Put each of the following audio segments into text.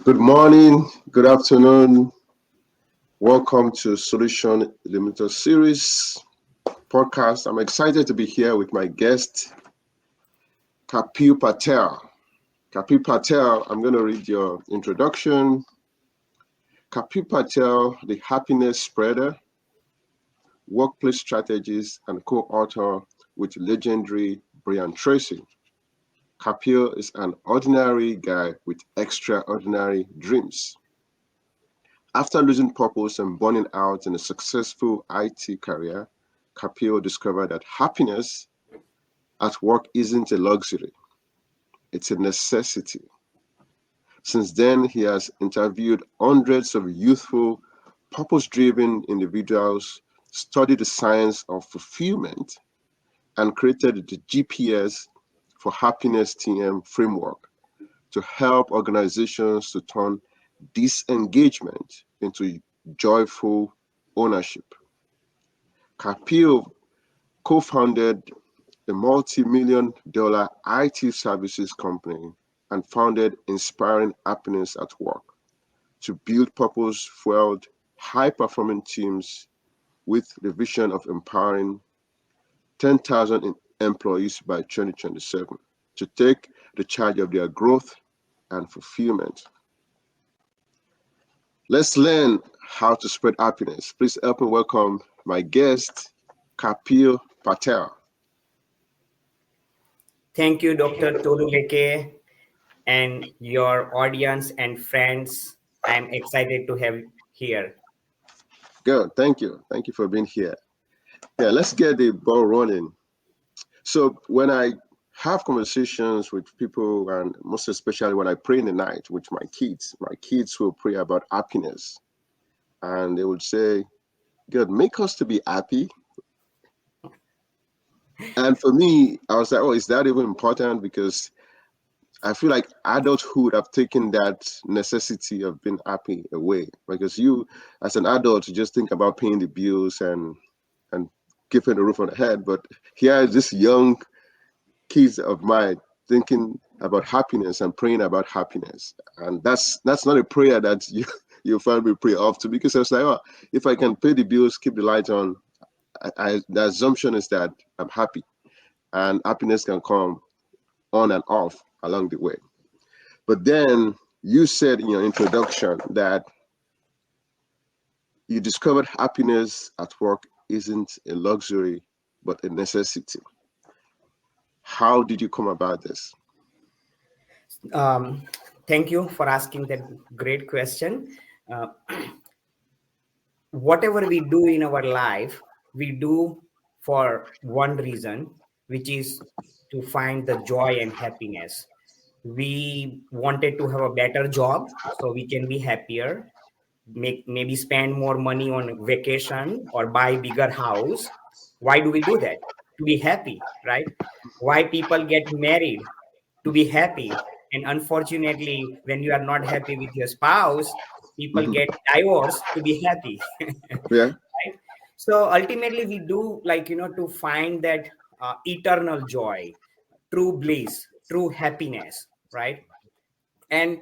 Good morning, good afternoon. Welcome to Solution Limited Series podcast. I'm excited to be here with my guest, Kapil Patel. Kapil Patel, I'm going to read your introduction. Kapil Patel, the happiness spreader, workplace strategist, and co-author with legendary Brian Tracy. Kapil is an ordinary guy with extraordinary dreams. After losing purpose and burning out in a successful IT career, Kapil discovered that happiness at work isn't a luxury, it's a necessity. Since then, he has interviewed hundreds of youthful, purpose driven individuals, studied the science of fulfillment, and created the GPS for Happiness TM framework to help organizations to turn disengagement into joyful ownership. Kapil co-founded a multi-million dollar IT services company and founded Inspiring Happiness at Work to build purpose-fueled, high-performing teams with the vision of empowering 10,000 employees by 2027 to take the charge of their growth and fulfillment. Let's learn how to spread happiness. Please help me welcome my guest, Kapil Patel. Thank you, Dr. Toluleke, and your audience and friends. I'm excited to have here. Good, thank you. Thank you for being here. Yeah, let's get the ball rolling. So when I have conversations with people, and most especially when I pray in the night with my kids will pray about happiness. And they would say, God, make us to be happy. And for me, I was like, oh, is that even important? Because I feel like adulthood have taken that necessity of being happy away. Because you, as an adult, you just think about paying the bills and keeping the roof on the head. But here is this young kids of mine thinking about happiness and praying about happiness. And that's not a prayer that you find me pray often, because I was like, oh, if I can pay the bills, keep the lights on, the assumption is that I'm happy, and happiness can come on and off along the way. But then you said in your introduction that you discovered happiness at work isn't a luxury, but a necessity. How did you come about this? Thank you for asking that great question. Uh, Whatever we do in our life, we do for one reason, which is to find the joy and happiness. We wanted to have a better job so we can be happier, maybe spend more money on vacation or buy bigger house. Why do we do that? To be happy, right? Why people get married? To be happy. And unfortunately, when you are not happy with your spouse, people Mhm. get divorced to be happy. Yeah. Right? So ultimately we do, to find that eternal joy, true bliss, true happiness, right? And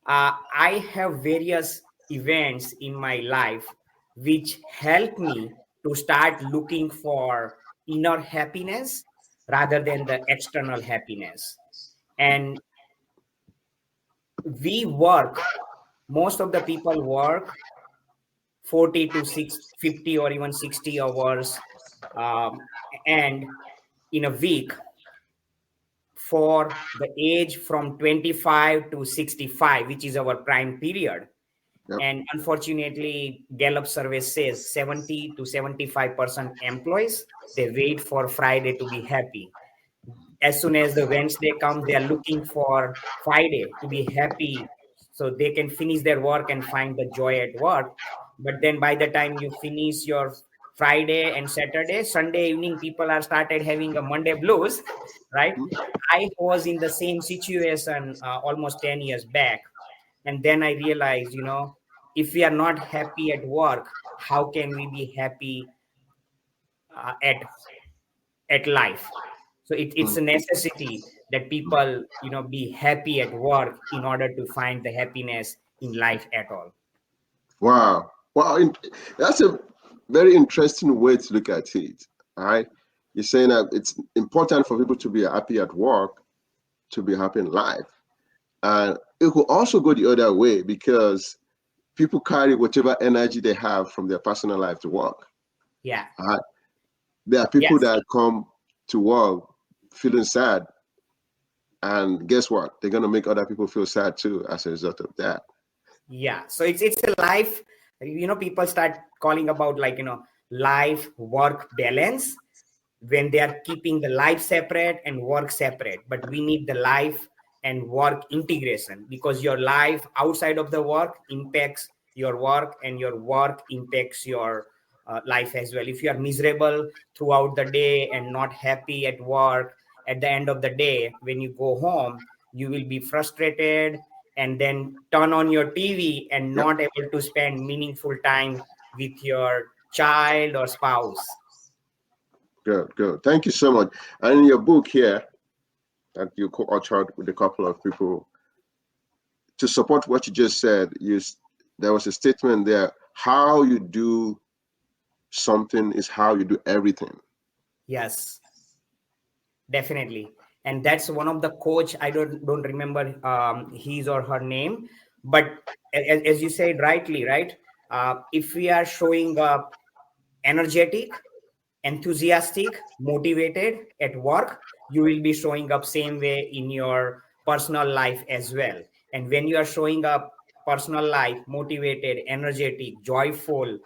I have various events in my life which help me to start looking for inner happiness rather than the external happiness. And we work, most of the people work 40 to 50 or even 60 hours, um, and in a week, for the age from 25 to 65, which is our prime period. Yep. And unfortunately, Gallup survey says 70 to 75% employees, they wait for Friday to be happy. As soon as the Wednesday comes, they are looking for Friday to be happy so they can finish their work and find the joy at work. But then by the time you finish your Friday and Saturday, Sunday evening, people are started having a Monday blues, right? I was in the same situation almost 10 years back. And then I realized, if we are not happy at work, how can we be happy at life? So it's a necessity that people be happy at work in order to find the happiness in life at all. Wow. That's a very interesting way to look at it. All right. You're saying that it's important for people to be happy at work, to be happy in life. And it could also go the other way because people carry whatever energy they have from their personal life to work. Yeah. All right. There are people Yes. that come to work feeling sad. And guess what? They're going to make other people feel sad too as a result of that. Yeah. So it's a life, people start calling about like, life work balance when they are keeping the life separate and work separate. But we need the life and work integration, because your life outside of the work impacts your work, and your work impacts your life as well. If you are miserable throughout the day and not happy at work, at the end of the day, when you go home, you will be frustrated and then turn on your TV and Yep. not able to spend meaningful time with your child or spouse. Good. Thank you so much. And in your book here that you co-authored with a couple of people, to support what you just said, there was a statement there: how you do something is how you do everything. Yes, definitely. And that's one of the coach. I don't remember his or her name, but as you said rightly, right? If we are showing up energetic, enthusiastic, motivated at work, you will be showing up same way in your personal life as well. And when you are showing up personal life motivated, energetic, joyful,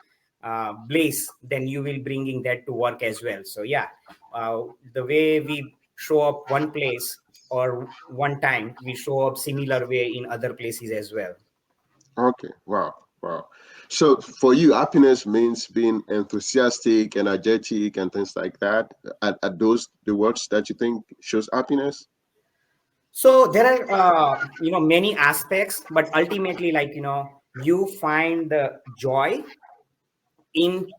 bliss, then you will bringing that to work as well. So yeah, the way we show up one place or one time, we show up similar way in other places as well. Okay. Wow. So for you, happiness means being enthusiastic, energetic, and things like that. Are those the words that you think shows happiness? So there are many aspects, but ultimately, like, you find the joy in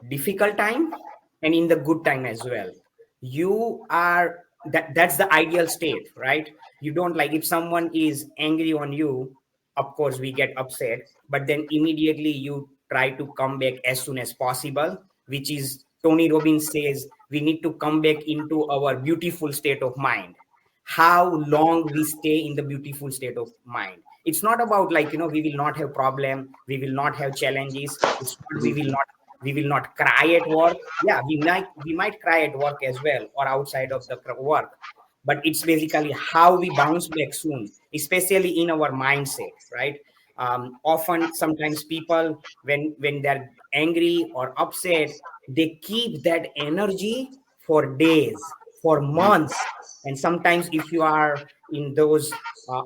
difficult time and in the good time as well. You are that's the ideal state, right? You don't, like, if someone is angry on you, of course we get upset, but then immediately you try to come back as soon as possible, which is Tony Robbins says we need to come back into our beautiful state of mind. How long we stay in the beautiful state of mind, it's not about, like, we will not have problem, we will not have challenges. It's not Mhm. we will not cry at work. Yeah, we might cry at work as well, or outside of the work, but it's basically how we bounce back soon, especially in our mindset, right? Often sometimes people, when they're angry or upset, they keep that energy for days, for months. And sometimes if you are in those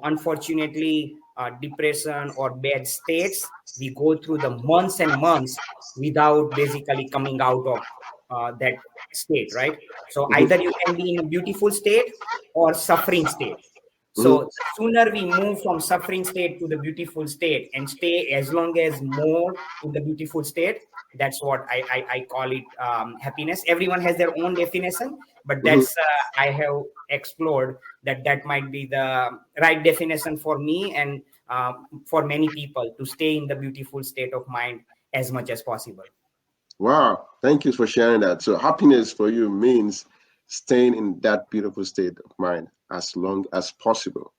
unfortunately depression or bad states, we go through the months and months without basically coming out of that state, right? So Mhm. either you can be in a beautiful state or suffering state. Mhm. So the sooner we move from suffering state to the beautiful state and stay as long as more in the beautiful state, that's what I call it, happiness. Everyone has their own definition, but Mhm. that's I have explored that might be the right definition for me, and for many people, to stay in the beautiful state of mind as much as possible. Wow, thank you for sharing that. So happiness for you means staying in that beautiful state of mind as long as possible.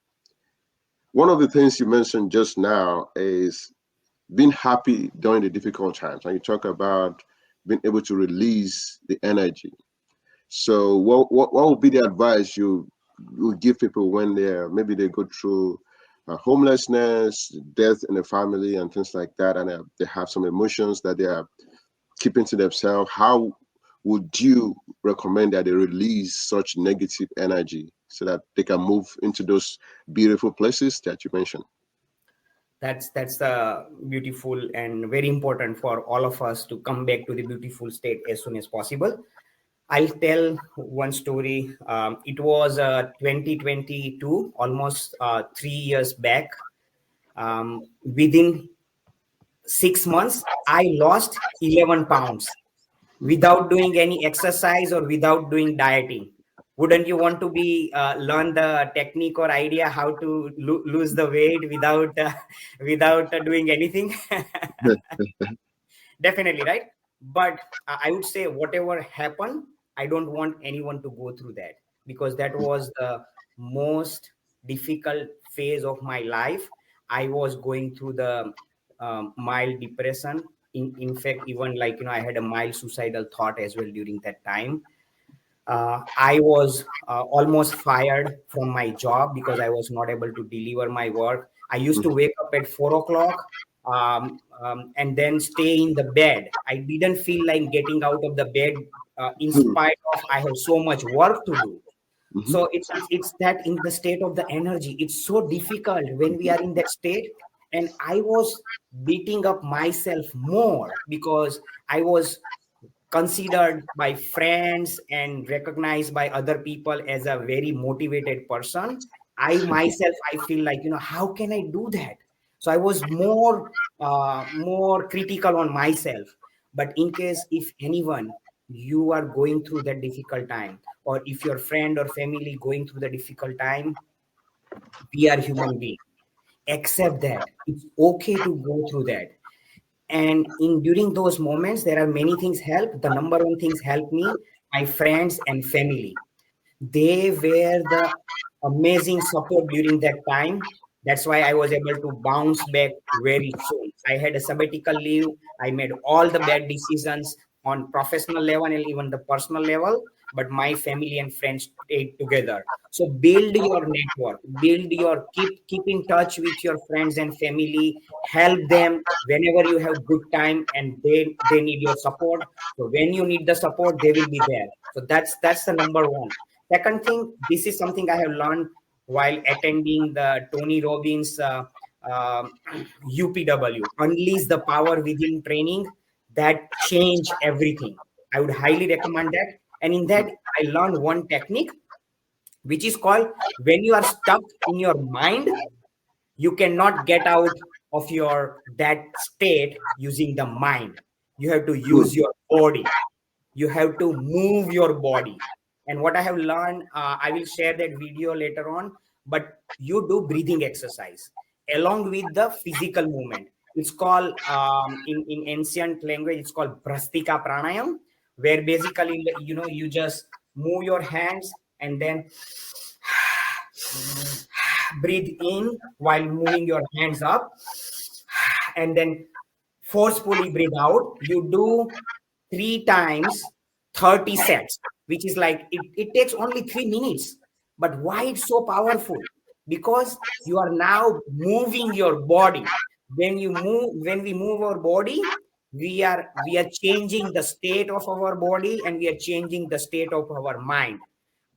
One of the things you mentioned just now is being happy during the difficult times. And you talk about being able to release the energy. So what would be the advice you give people when they go through homelessness, death in the family, and things like that, and they have some emotions that they are keeping to themselves? How would you recommend that they release such negative energy so that they can move into those beautiful places that you mentioned? That's beautiful and very important for all of us to come back to the beautiful state as soon as possible. I'll tell one story. It was 2022, almost 3 years back. Within 6 months, I lost 11 pounds without doing any exercise or without doing dieting. Wouldn't you want to be learn the technique or idea how to lose the weight without without doing anything? Definitely, right? But I would say whatever happened, I don't want anyone to go through that, because that was the most difficult phase of my life. I was going through the mild depression. In fact, even like, I had a mild suicidal thought as well during that time. I was almost fired from my job because I was not able to deliver my work. I used to wake up at 4 o'clock, and then stay in the bed. I didn't feel like getting out of the bed, in spite of I have so much work to do. Mhm. So it's that in the state of the energy, it's so difficult when we are in that state. And I was beating up myself more because I was considered by friends and recognized by other people as a very motivated person. I myself, I feel like, how can I do that? So I was more critical on myself. But in case if anyone, you are going through that difficult time, or if your friend or family going through the difficult time, we are human beings. Accept that it's okay to go through that. And in during those moments, there are many things help. The number one things help me, my friends and family. They were the amazing support during that time. That's why I was able to bounce back very soon. I had a sabbatical leave. I made all the bad decisions on professional level and even the personal level, but my family and friends stayed together. So build your network, build your keep in touch with your friends and family, help them whenever you have good time and they need your support. So when you need the support, they will be there. So that's the number one. Second thing, this is something I have learned while attending the Tony Robbins UPW, Unleash the Power Within training, that change everything. I would highly recommend that. And in that, I learned one technique, which is called when you are stuck in your mind, you cannot get out of your that state using the mind. You have to use your body. You have to move your body. And what I have learned, I will share that video later on, but you do breathing exercise along with the physical movement. It's called, in ancient language, it's called Brastika Pranayam, where basically, you just move your hands and then breathe in while moving your hands up, and then forcefully breathe out. You do 3 times 30 sets, which is like it takes only 3 minutes. But why it's so powerful? Because you are now moving your body. When we move our body, we are changing the state of our body, and we are changing the state of our mind.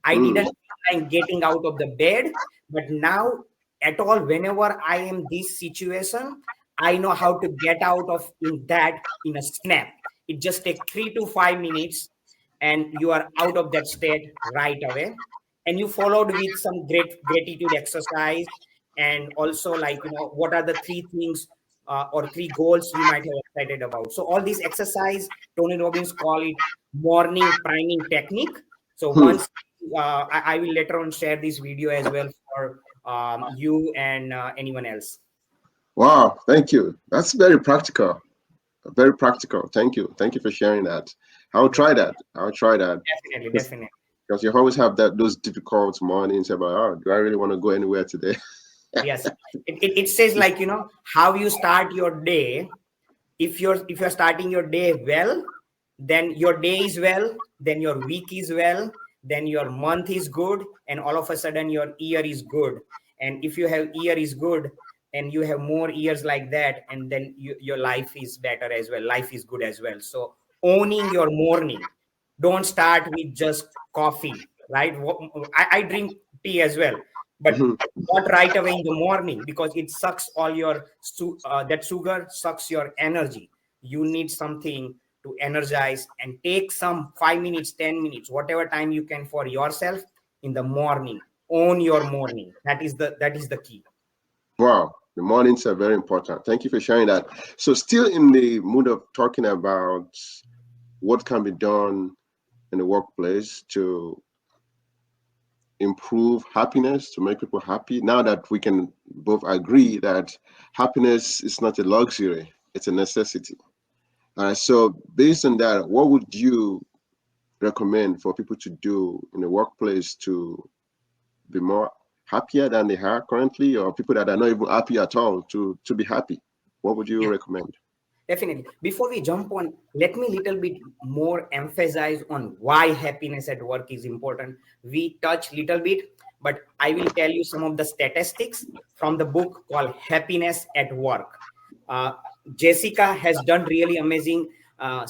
I Mm. didn't feel like getting out of the bed, but now at all, whenever I am this situation, I know how to get out of in that in a snap. It just takes 3 to 5 minutes, and you are out of that state right away. And you followed with some great gratitude exercise, and also like, what are the 3 things, or 3 goals you might have excited about. So all these exercise, Tony Robbins call it morning priming technique. So Hmm. once, I will later on share this video as well for you and anyone else. Wow, thank you. That's very practical. Very practical. Thank you. Thank you for sharing that. I'll Yeah, try that. I'll try that. definitely, definitely. Because you always have those difficult mornings about, oh, do I really want to go anywhere today? Yes, it says like, how you start your day. If you're starting your day well, then your day is well, then your week is well, then your month is good, and all of a sudden your year is good. And if you have year is good, and you have more years like that, and then your life is better as well, life is good as well. So owning your morning, don't start with just coffee, right? I drink tea as well, but Mhm. not right away in the morning, because it sucks all your that sugar sucks your energy. You need something to energize, and take some 5 minutes, 10 minutes, whatever time you can for yourself in the morning. Own your morning. That is the key. Wow, the mornings are very important. Thank you for sharing that. So, still in the mood of talking about what can be done in the workplace to improve happiness, to make people happy, now that we can both agree that happiness is not a luxury, it's a necessity. So based on that, what would you recommend for people to do in the workplace to be more happier than they are currently, or people that are not even happy at all to be happy? What would you recommend? Definitely. Before we jump on, let me little bit more emphasize on why happiness at work is important. We touch little bit, but I will tell you some of the statistics from the book called Happiness at Work. Uh, Jessica has done really amazing.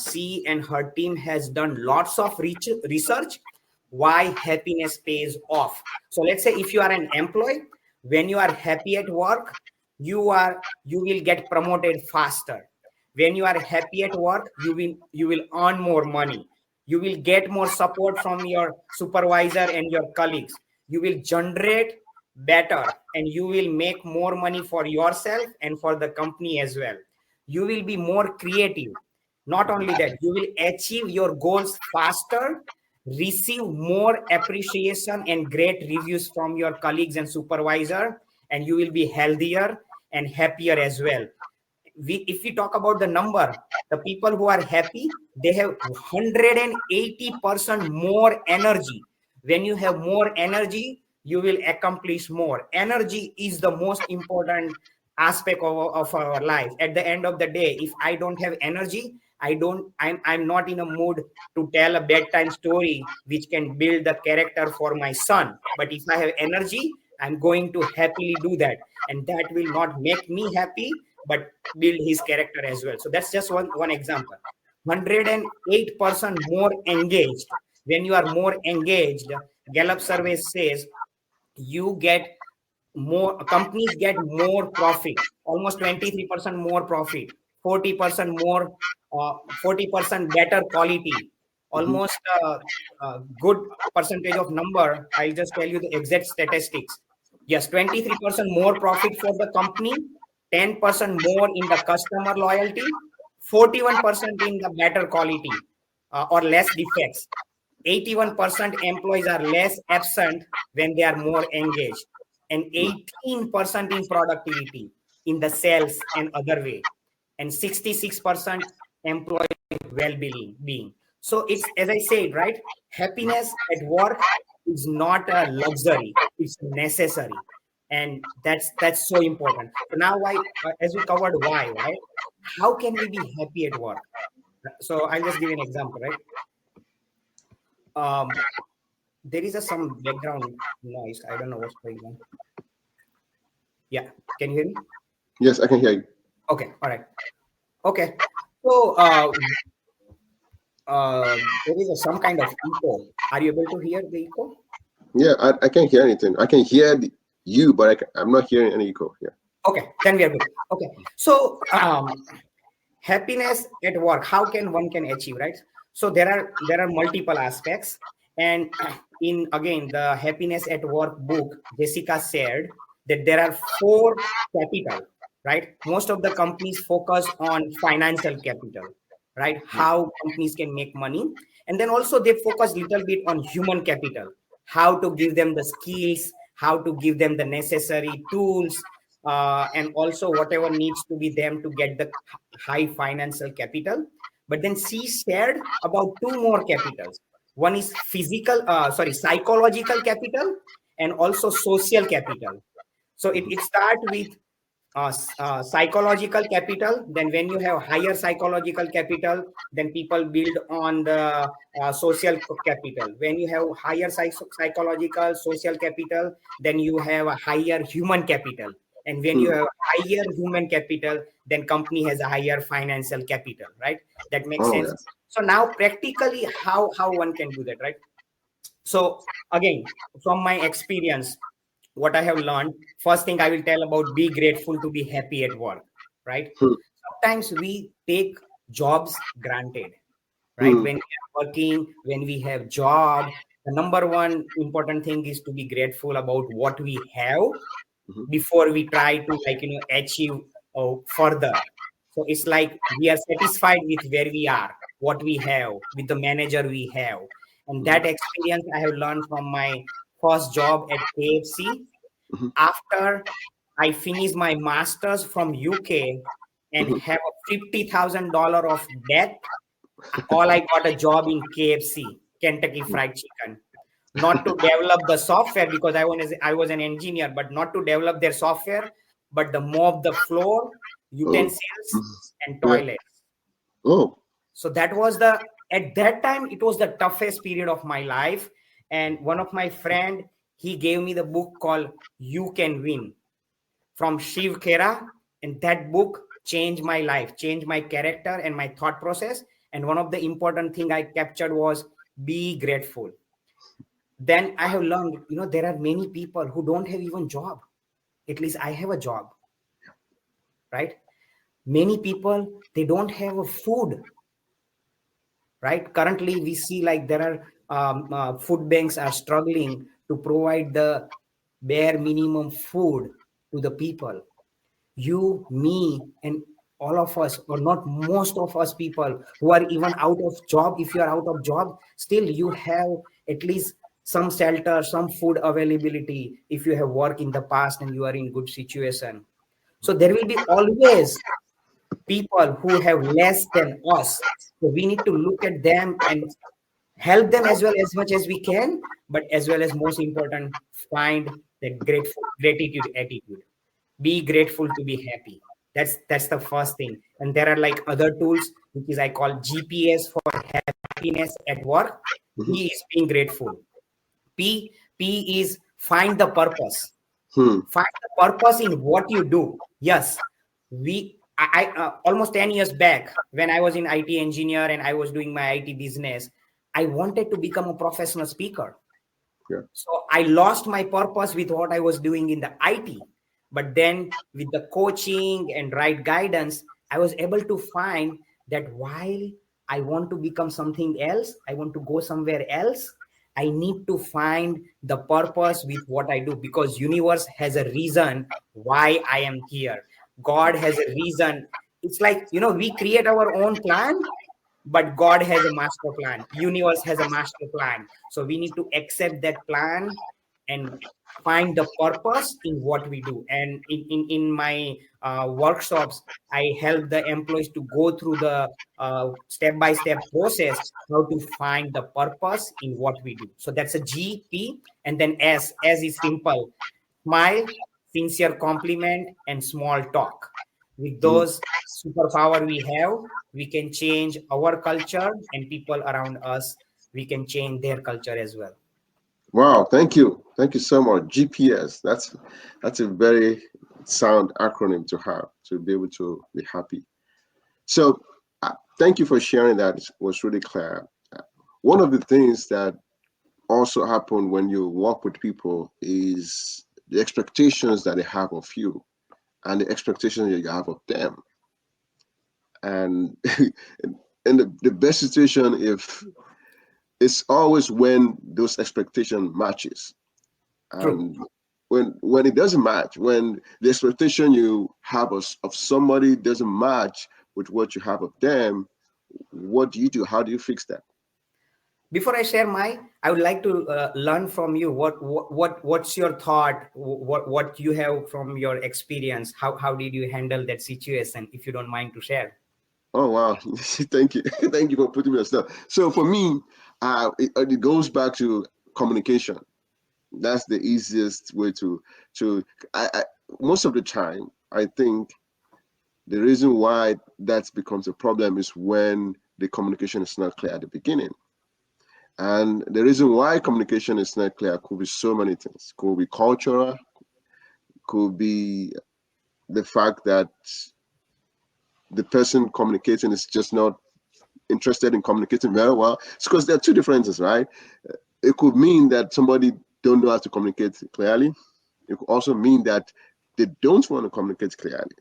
She and her team has done lots of research why happiness pays off. So let's say if you are an employee, when you are happy at work, you will get promoted faster. When you are happy at work, you will earn more money. You will get more support from your supervisor and your colleagues. You will generate better, and you will make more money for yourself and for the company as well. You will be more creative. Not only that, you will achieve your goals faster, receive more appreciation and great reviews from your colleagues and supervisor, and you will be healthier and happier as well. If we talk about the number, the people who are happy, they have 180% more energy. When you have more energy, you will accomplish more. Energy is the most important aspect of our life. At the end of the day, if I don't have energy, I'm not in a mood to tell a bedtime story which can build the character for my son. But if I have energy, I'm going to happily do that, and that will not make me happy but build his character as well. So that's just one example. 108% more engaged. When you are more engaged, Gallup survey says you get more, companies get more profit, almost 23% more profit, 40% more, 40% better quality, Mhm. almost good percentage of number. I'll just tell you the exact statistics. Yes, 23% more profit for the company, 10% more in the customer loyalty, 41% in the better quality, or less defects. 81% employees are less absent when they are more engaged, and 18% in productivity in the sales and other way, and 66% employee well-being. So it's, as I said, right, happiness at work is not a luxury, it's necessary, and that's so important. So now, why, as we covered why, right, how can we be happy at work? So I'll just give you an example, right? um there is some background noise. I don't know what's going on. Yeah, can you hear me? Yes, I can hear you. Okay, all right. Okay, so there is some kind of echo. Are you able to hear the echo? Yeah, I can't hear anything. I can hear you, but I'm not hearing any echo. Yeah. Okay, then we are good. Okay, so happiness at work, how can one can achieve, right? So there are multiple aspects, and in, again, the Happiness at Work book, Jessica said that there are four capital, right? Most of the companies focus on financial capital, right, how companies can make money, and then also they focus little bit on human capital, how to give them the skills, how to give them the necessary tools, and also whatever needs to be them to get the high financial capital. But then she shared about two more capitals. One is psychological capital, and also social capital. So it starts with psychological capital. Then when you have higher psychological capital, then people build on the social capital. When you have higher psychological social capital, then you have a higher human capital. And when you Hmm. have higher human capital, then company has a higher financial capital, right? That makes Oh sense. yeah. So now practically how one can do that, right? So again, from my experience, what I have learned, first thing I will tell about, be grateful to be happy at work, right? Hmm. Sometimes we take jobs granted, right? Hmm. When we are working, when we have job, the number one important thing is to be grateful about what we have Mhm. before we try to, like, achieve further. So it's like we are satisfied with where we are, what we have, with the manager we have. And Mhm. that experience I have learned from my first job at KFC. Mhm. After I finished my master's from UK and Mhm. have a $50,000 of debt, all I got a job in KFC, Kentucky Fried Chicken. Not to develop the software because I was an engineer, but not to develop their software, but the mop the floor, Oh. utensils, Mhm. and Yeah. toilets. Oh. So that was at that time, it was the toughest period of my life. And one of my friend, he gave me the book called You Can Win from Shiv Khera. And that book changed my life, changed my character and my thought process. And one of the important thing I captured was be grateful. Then I have learned, there are many people who don't have even job. At least I have a job, right? Many people, they don't have a food, right? Currently, we see like there are food banks are struggling to provide the bare minimum food to the people. You, me, and all of us, or not most of us people who are even out of job, if you are out of job, still you have at least some shelter, some food availability if you have worked in the past and you are in good situation. So there will be always people who have less than us. So we need to look at them and help them as well as much as we can, but as well as most important, find that gratitude attitude. Be grateful to be happy. That's the first thing. And there are like other tools, which is I call GPS for happiness at work. Mhm. B is being grateful. P is find the purpose. Hmm. Find the purpose in what you do. Yes, almost 10 years back when I was in IT engineer and I was doing my IT business, I wanted to become a professional speaker. Yeah. So I lost my purpose with what I was doing in the IT. But then with the coaching and right guidance, I was able to find that while I want to become something else, I want to go somewhere else, I need to find the purpose with what I do because universe has a reason why I am here. God has a reason. It's like, we create our own plan, but God has a master plan. Universe has a master plan. So we need to accept that plan and find the purpose in what we do. And in my workshops, I help the employees to go through the step-by-step process how to find the purpose in what we do. So that's a GP. And then S is simple: smile, sincere compliment, and small talk. With Mhm. those superpower we have, we can change our culture, and people around us, we can change their culture as well. Wow. Thank you. Thank you so much. GPS. That's a very sound acronym to have to be able to be happy. So, thank you for sharing that. It was really clear. One of the things that also happen when you work with people is the expectations that they have of you and the expectations that you have of them. And in the best situation, if it's always when those expectation matches, True. and when it doesn't match, when the expectation you have of somebody doesn't match with what you have of them, what do you do? How do you fix that? Before I share I would like to learn from you. What's your thought? What you have from your experience? How did you handle that situation? If you don't mind to share. Oh wow! Thank you, thank you for putting me on stuff. So for me, it goes back to communication. That's the easiest way to. I most of the time, I think the reason why that becomes a problem is when the communication is not clear at the beginning. And the reason why communication is not clear could be so many things. Could be cultural, could be the fact that the person communicating is just not interested in communicating very well. It's because there are two differences, right? It could mean that somebody don't know how to communicate clearly. It could also mean that they don't want to communicate clearly.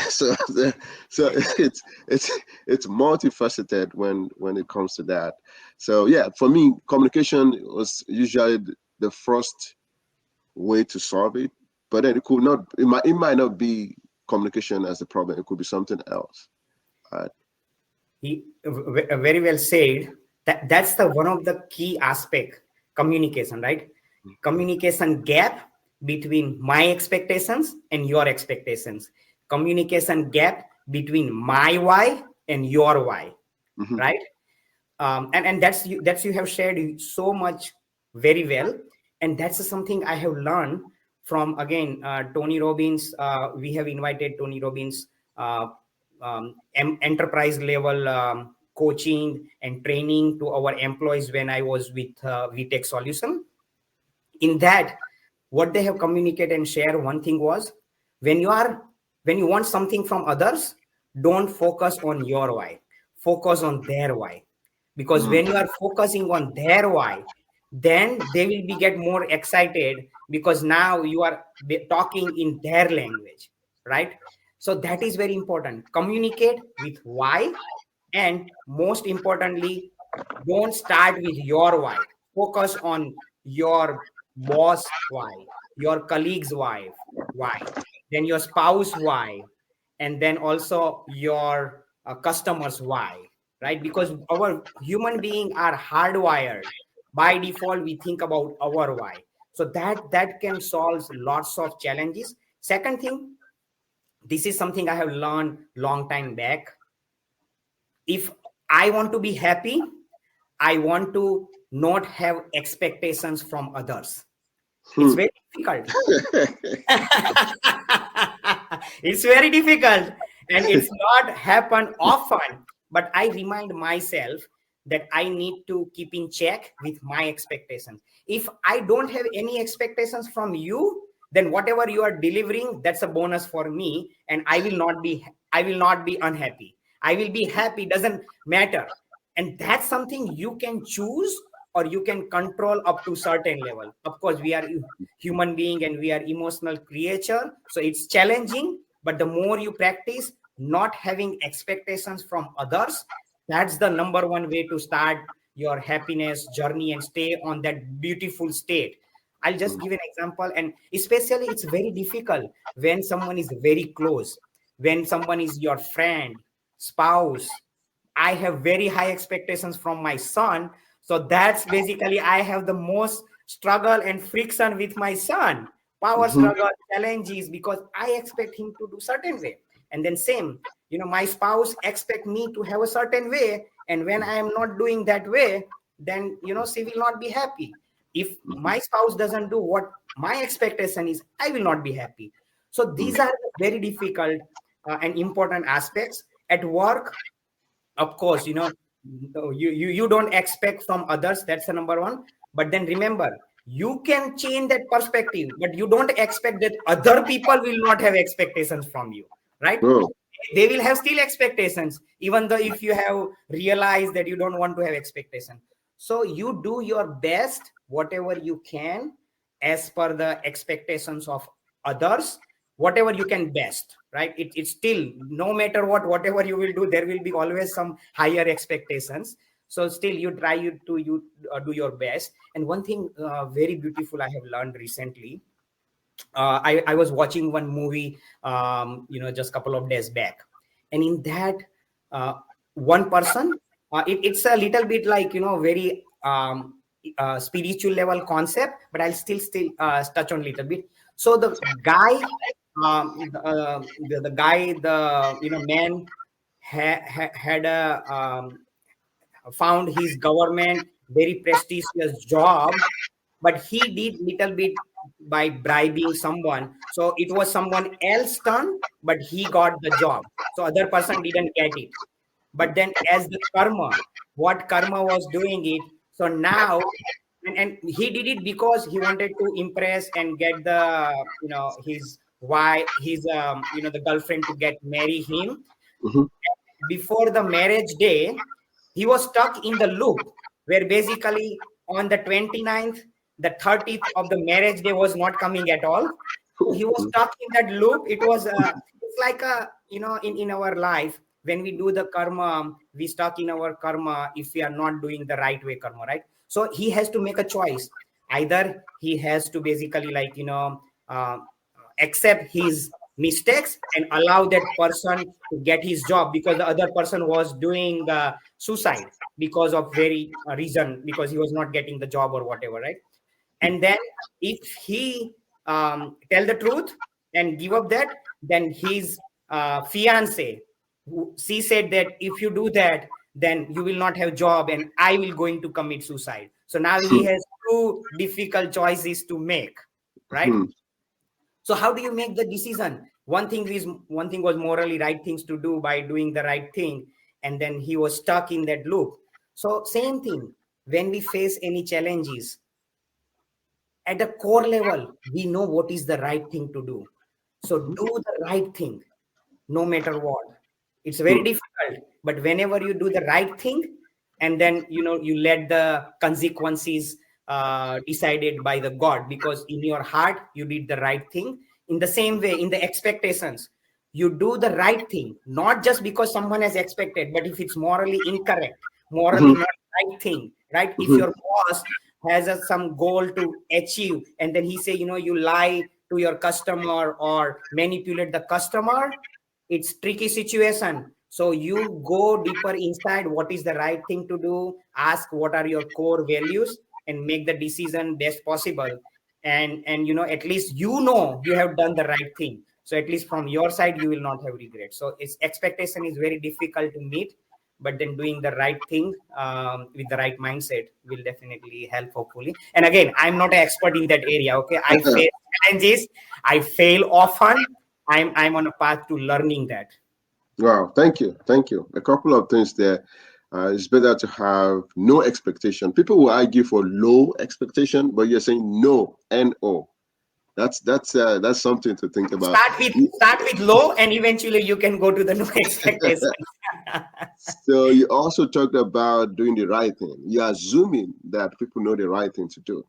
So, so it's multifaceted when it comes to that. So yeah, for me, communication was usually the first way to solve it. But then it might not be communication as the problem. It could be something else. Right? Very well said. That's the one of the key aspect, communication, right? communication gap between my expectations and your expectations, communication gap between my why and your why, right? And that's you have shared so much very well, and that's something I have learned from, again, Tony Robbins. We have invited Tony Robbins uh, enterprise level coaching and training to our employees when I was with VTech Solution. In that, what they have communicated and share, one thing was, when you are when you want something from others, don't focus on your why, focus on their why. Because when you are focusing on their why, then they will be get more excited, because now you are talking in their language, right? So that is very important. Communicate with why, and most importantly, don't start with your why. Focus on your boss why, your colleague's why, then your spouse why, and then also your customers why, right? Because our human being are hardwired. By default, we think about our why. So that can solve lots of challenges. Second thing, this is something I have learned long time back. If I want to be happy, I want to not have expectations from others. It's very difficult. It's very difficult, and it's not happen often. But I remind myself that I need to keep in check with my expectations. If I don't have any expectations from you, then whatever you are delivering, that's a bonus for me, and I will not be unhappy. I will be happy, doesn't matter. And that's something you can choose, or you can control up to certain level. Of course, we are human being and we are emotional creature, so it's challenging. But the more you practice not having expectations from others, that's the number one way to start your happiness journey and stay on that beautiful state. I'll just give an example, and especially it's very difficult when someone is very close, when someone is your friend, spouse. I have very high expectations from my son. So that's basically I have the most struggle and friction with my son. Power struggle, challenges, because I expect him to do certain way. And then same, my spouse expect me to have a certain way. And when I am not doing that way, then, she will not be happy. If my spouse doesn't do what my expectation is, I will not be happy. So these are very difficult and important aspects at work. Of course, you don't expect from others, that's the number one. But then remember, you can change that perspective, but you don't expect that other people will not have expectations from you, right? Oh, They will have still expectations, even though if you have realized that you don't want to have expectation. So you do your best, whatever you can, as per the expectations of others, whatever you can best, right? It's still, no matter whatever you will do, there will be always some higher expectations. So still you try you do your best. And one thing very beautiful I have learned recently, I was watching one movie, just a couple of days back, and in that, one person, it's a little bit like, very spiritual level concept, but I'll still touch on a little bit. So the guy, the guy, the man had a found his government very prestigious job, but he did little bit by bribing someone. So it was someone else turn, but he got the job. So other person didn't get it. But then as the karma, what karma was doing it. So now, and he did it because he wanted to impress and get the, his wife, his, the girlfriend to get marry him. Before the marriage day, he was stuck in the loop where basically on the 29th, the 30th of the marriage day was not coming at all. So he was stuck in that loop. It was, it's like a, in our life, when we do the karma, we stuck in our karma if we are not doing the right way karma, right? So he has to make a choice. Either he has to basically uh, accept his mistakes and allow that person to get his job, because the other person was doing suicide because of very reason, because he was not getting the job or whatever, right? And then if he tell the truth and give up that, then his fiance, she said that if you do that, then you will not have job and I will going to commit suicide. So now he has two difficult choices to make, right? So how do you make the decision? One thing was morally right things to do by doing the right thing, and then he was stuck in that loop. So same thing, when we face any challenges, at the core level, we know what is the right thing to do. So do the right thing, no matter what. It's very difficult, but whenever you do the right thing, and then you let the consequences decided by the God, because in your heart you did the right thing. In the same way, in the expectations, you do the right thing, not just because someone has expected, but if it's morally incorrect, morally not right thing, right? If your boss has some goal to achieve, and then he say, you lie to your customer or manipulate the customer, it's tricky situation. So you go deeper inside what is the right thing to do, ask what are your core values, and make the decision best possible. And at least you have done the right thing. So at least from your side you will not have regret. So its expectation is very difficult to meet, but then doing the right thing with the right mindset will definitely help, hopefully. And again, I'm not an expert in that area. Okay, I face challenges, I fail often. I'm on a path to learning that. Wow, thank you. A couple of things there. It's better to have no expectation. People will argue for low expectation, but you're saying no, N-O. That's something to think about. Start with low, and eventually you can go to the no expectations. So you also talked about doing the right thing. You're assuming that people know the right thing to do.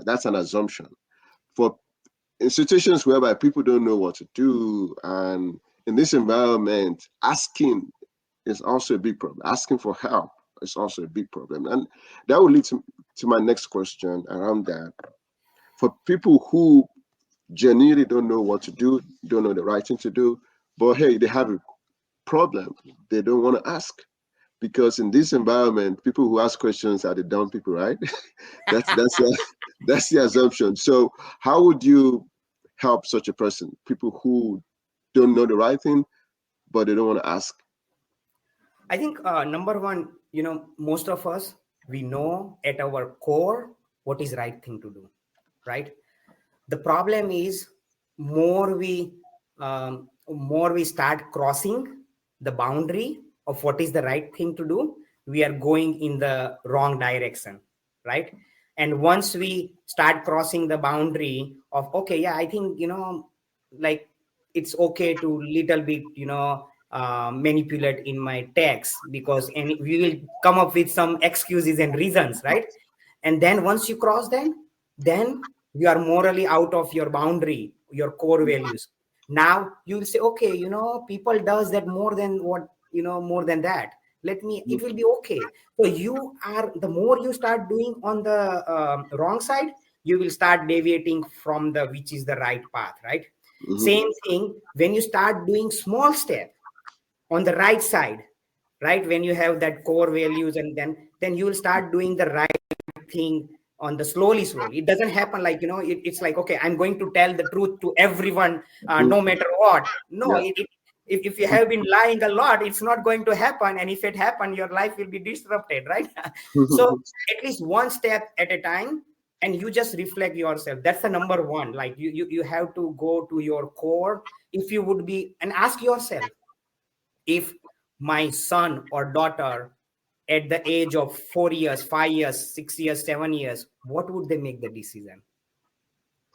That's an assumption. For institutions whereby people don't know what to do, and in this environment, asking is also a big problem. Asking for help is also a big problem. And that will lead to my next question around that. For people who genuinely don't know what to do, don't know the right thing to do, but hey, they have a problem, they don't want to ask. Because in this environment, people who ask questions are the dumb people, right? That's the assumption. So how would you help such a person? People who don't know the right thing, but they don't want to ask. I think number one, most of us, we know at our core what is right thing to do, right? The problem is more we start crossing the boundary of what is the right thing to do, we are going in the wrong direction, right? And once we start crossing the boundary of, okay, yeah, I think like it's okay to little bit manipulate in my text, because and we will come up with some excuses and reasons, right? And then once you cross them, then you are morally out of your boundary, your core values. Now you'll say, okay, people does that more than what, more than that, it will be okay. So the more you start doing on the wrong side, you will start deviating from the which is the right path, right? Same thing when you start doing small step on the right side, right? When you have that core values, and then you will start doing the right thing on the slowly. It doesn't happen like, it's like, okay, I'm going to tell the truth to everyone, no matter what. No, Yeah. if you have been lying a lot, it's not going to happen. And if it happens, your life will be disrupted, right? So at least one step at a time, and you just reflect yourself. That's the number one. Like you have to go to your core. If you would be, and ask yourself, if my son or daughter at the age of 4 years, 5 years, 6 years, 7 years, what would they make the decision?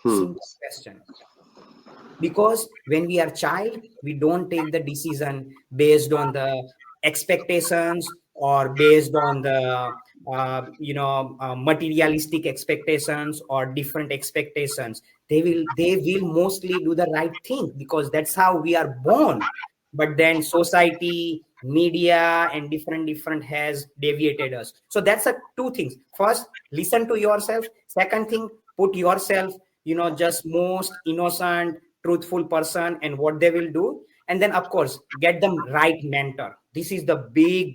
Simple question. Because when we are child, we don't take the decision based on the expectations or based on the materialistic expectations or different expectations. They will mostly do the right thing because that's how we are born. But then society, media, and different has deviated us. So that's a two things. First, listen to yourself. Second thing, put yourself, just most innocent, truthful person, and what they will do. And then of course get them right mentor. This is the big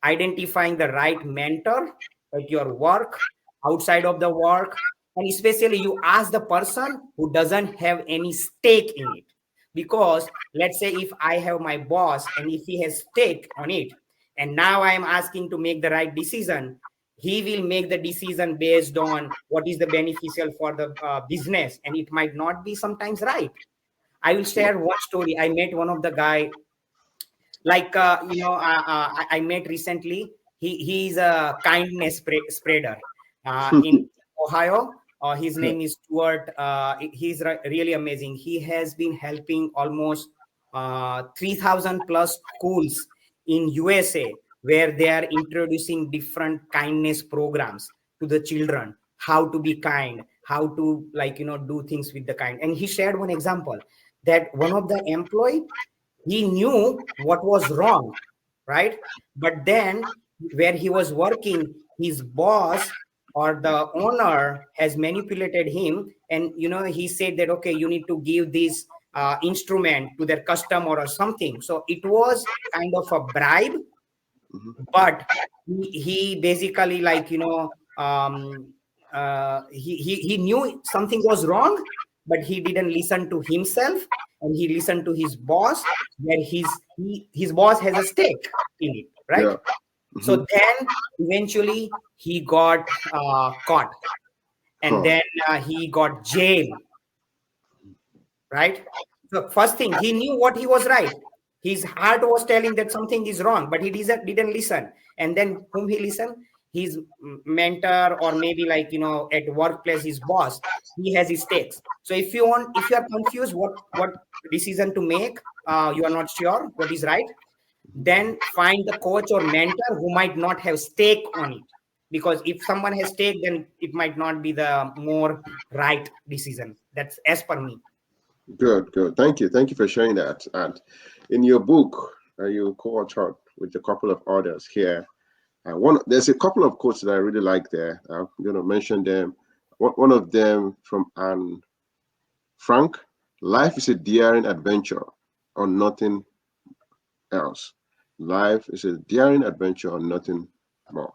identifying the right mentor at your work, outside of the work, and especially you ask the person who doesn't have any stake in it. Because let's say if I have my boss and if he has stake on it, and now I am asking to make the right decision, he will make the decision based on what is the beneficial for the business, and it might not be sometimes right. I will share one story. I met one of the guy, like I met recently. He's a kindness spreader in Ohio. His Yeah. name is Stuart. He's really amazing. He has been helping almost 3,000 plus schools in USA, where they are introducing different kindness programs to the children, how to be kind, how to, like, do things with the kind. And he shared one example that one of the employee, he knew what was wrong, right? But then where he was working, his boss or the owner has manipulated him, and he said that, okay, you need to give this instrument to their customer or something. So it was kind of a bribe, Mhm. but he basically, like, he knew something was wrong, but he didn't listen to himself, and he listened to his boss, where his boss has a stake in it, right? Yeah. So Mhm. then eventually he got caught, and Huh. then he got jail, right? So first thing, he knew what he was right. His heart was telling that something is wrong, but he didn't listen. And then whom he listened? His mentor, or maybe, like, at workplace, his boss. He has his stakes. So if you are confused what decision to make, you are not sure what is right, then find the coach or mentor who might not have stake on it. Because if someone has stake, then it might not be the more right decision. That's as per me. Good, good. Thank you. Thank you for sharing that. And in your book, you co-authored with a couple of others here. There's a couple of quotes that I really like there. I'm going to mention them. One of them from Anne Frank: "Life is a daring adventure or nothing else. Life is a daring adventure or nothing more."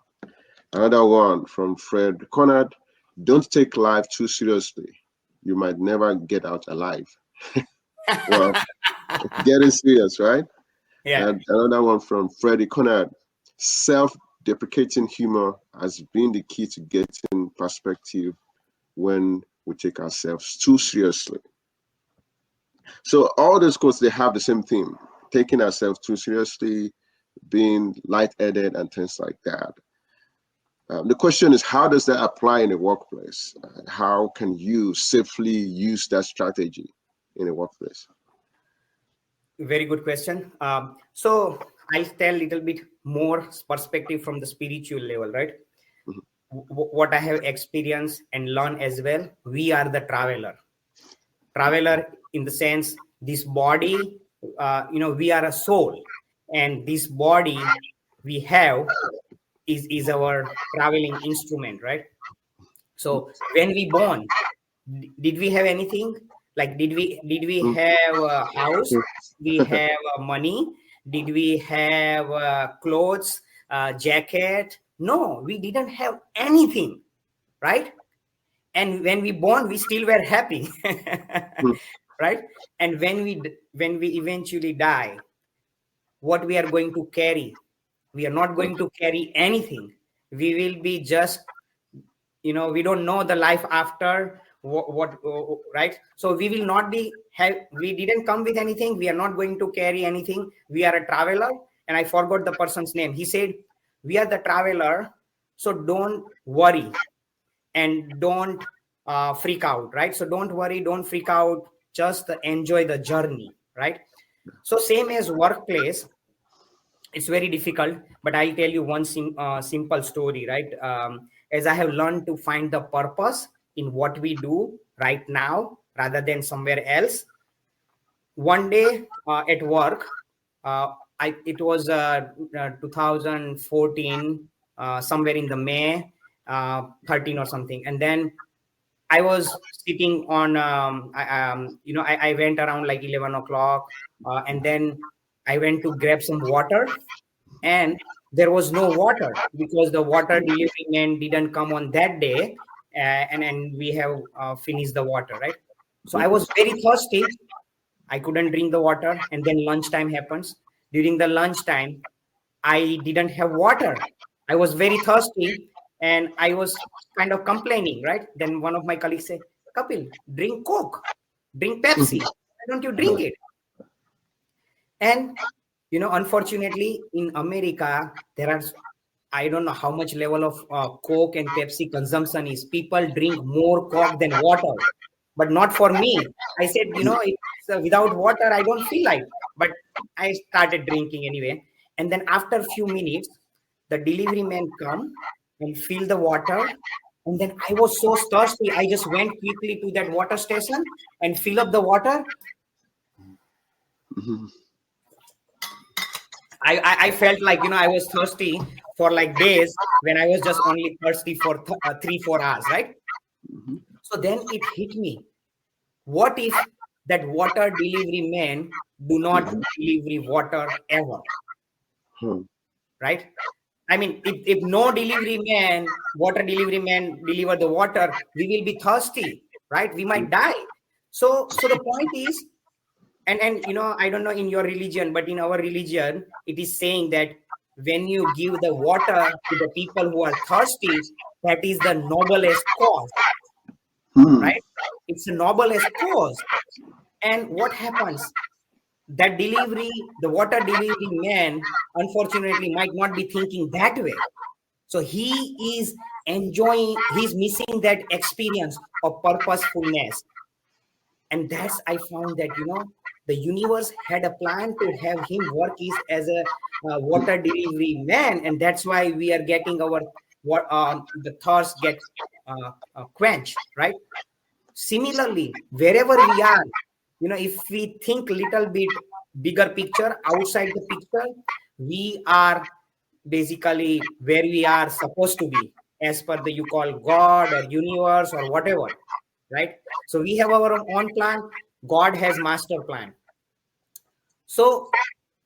Another one from Fred Conrad: "Don't take life too seriously. You might never get out alive." Well, getting serious, right? Yeah. And another one from Freddie Conrad: "Self-deprecating humor has been the key to getting perspective when we take ourselves too seriously." So all those quotes, they have the same theme: taking ourselves too seriously, being lightheaded, and things like that. The question is, how does that apply in a workplace? How can you safely use that strategy in a workplace? Very good question. So I'll tell a little bit more perspective from the spiritual level, right? Mhm. What I have experienced and learned as well. We are the traveler in the sense, this body, we are a soul, and this body we have is our traveling instrument, right? So when we born, did we have anything? Like, did we have a house? We have money? Did we have clothes, jacket? No, we didn't have anything, right? And when we born, we still were happy, right? And when we eventually die, what we are going to carry? We are not going to carry anything. We will be just, we don't know the life after what, right? So we will not be have we didn't come with anything. We are not going to carry anything. We are a traveler. And I forgot the person's name. He said, we are the traveler, so don't worry, and don't freak out, right? So don't worry, don't freak out, just enjoy the journey, right? So same as workplace, it's very difficult, but I'll tell you one simple story, right? As I have learned to find the purpose in what we do right now rather than somewhere else. One day at work, it was 2014, somewhere in the May 13 or something. And then I was sitting on, I went around like 11 o'clock, and then I went to grab some water. And there was no water because the water delivery man didn't come on that day, and we have finished the water, right? So I was very thirsty. I couldn't drink the water, and then lunchtime happens. During the lunchtime, I didn't have water. I was very thirsty, and I was kind of complaining, right? Then one of my colleagues said, "Kapil, drink Coke, drink Pepsi. Why don't you drink it?" And unfortunately, in America, there are, I don't know how much level of Coke and Pepsi consumption is. People drink more Coke than water, but not for me. I said, it's without water, I don't feel like. But I started drinking anyway. And then after a few minutes, the delivery man come and fill the water. And then I was so thirsty, I just went quickly to that water station and fill up the water. I felt like I was thirsty for like days when I was just only thirsty for 3-4 hours, right? So then it hit me. What if that water delivery man do not deliver water ever, right? I mean, if no water delivery man deliver the water, we will be thirsty, right? We might die. So the point is, and I don't know in your religion, but in our religion it is saying that when you give the water to the people who are thirsty, that is the noblest cause, right? It's a noblest cause. And what happens, that the water delivery man unfortunately might not be thinking that way. So he's missing that experience of purposefulness. And that's, I found that the universe had a plan to have him work as a water delivery man, and that's why we are getting our the thirst get quenched, right? Similarly, wherever we are, if we think little bit bigger picture outside the picture, we are basically where we are supposed to be, as per the you call God or universe or whatever, right? So we have our own plan. God has master plan. So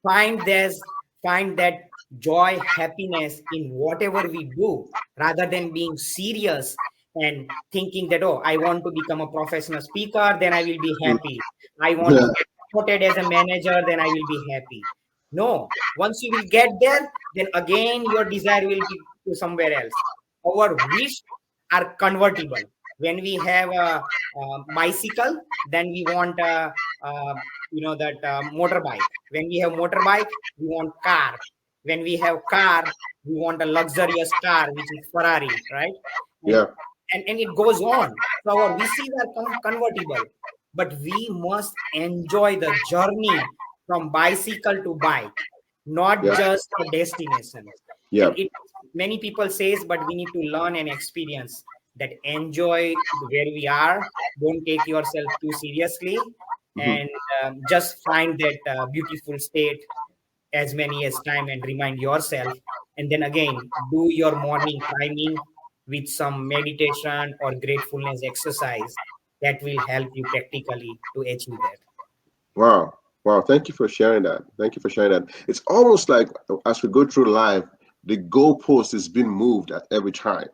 find that joy, happiness in whatever we do, rather than being serious and thinking that, oh, I want to become a professional speaker, then I will be happy. I want to get promoted as a manager, then I will be happy. No, once you will get there, then again your desire will be to somewhere else. Our wish are convertible. When we have a bicycle, then we want that motorbike. When we have motorbike, we want car. When we have car, we want a luxurious car, which is Ferrari, right? Yeah. And it goes on. So our wishes are convertible, but we must enjoy the journey from bicycle to bike, not just a destination. Yeah. And many people says, but we need to learn and experience that. Enjoy where we are. Don't take yourself too seriously, and just find that beautiful state as many as time and remind yourself. And then again, do your morning priming with some meditation or gratefulness exercise that will help you practically to achieve that. Wow. Wow. Thank you for sharing that. It's almost like as we go through life, the goalpost is being moved at every time.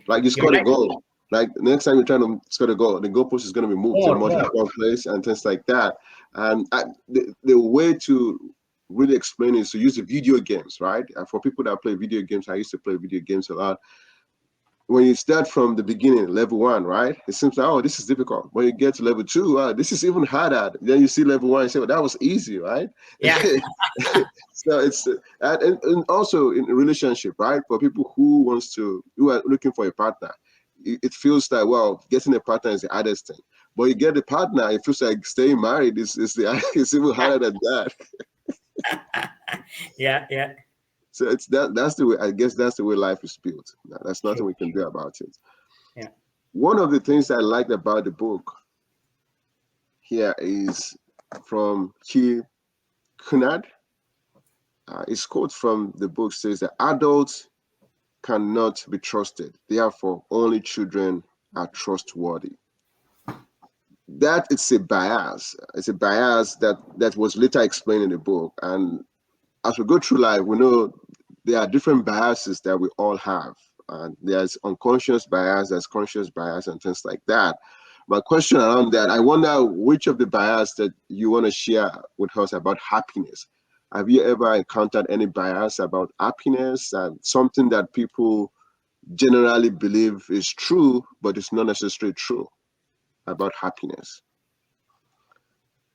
Like you scored a goal. Like the next time you're trying to score a goal, the goalpost is going to be moved to a much more place and things like that. And the way to really explain is to use the video games, right? And for people that play video games, I used to play video games a lot. When you start from the beginning, level 1, right? It seems like, oh, this is difficult. When you get to level 2, this is even harder. Then you see level 1 and say, well, that was easy, right? Yeah. So it's and also in a relationship, right? For people who are looking for a partner, it feels like, well, getting a partner is the hardest thing. But you get a partner, it feels like staying married is it's even harder than that. Yeah. So it's that's the way. I guess that's the way life is built. That's nothing we can do about it. Yeah. One of the things I liked about the book here is from Chi Kunad. His quote from the book says that adults cannot be trusted. Therefore, only children are trustworthy. That it's a bias. It's a bias that was later explained in the book. And as we go through life, we know there are different biases that we all have. And there's unconscious bias, there's conscious bias, and things like that. My question around that, I wonder which of the bias that you want to share with us about happiness. Have you ever encountered any bias about happiness and something that people generally believe is true, but it's not necessarily true about happiness?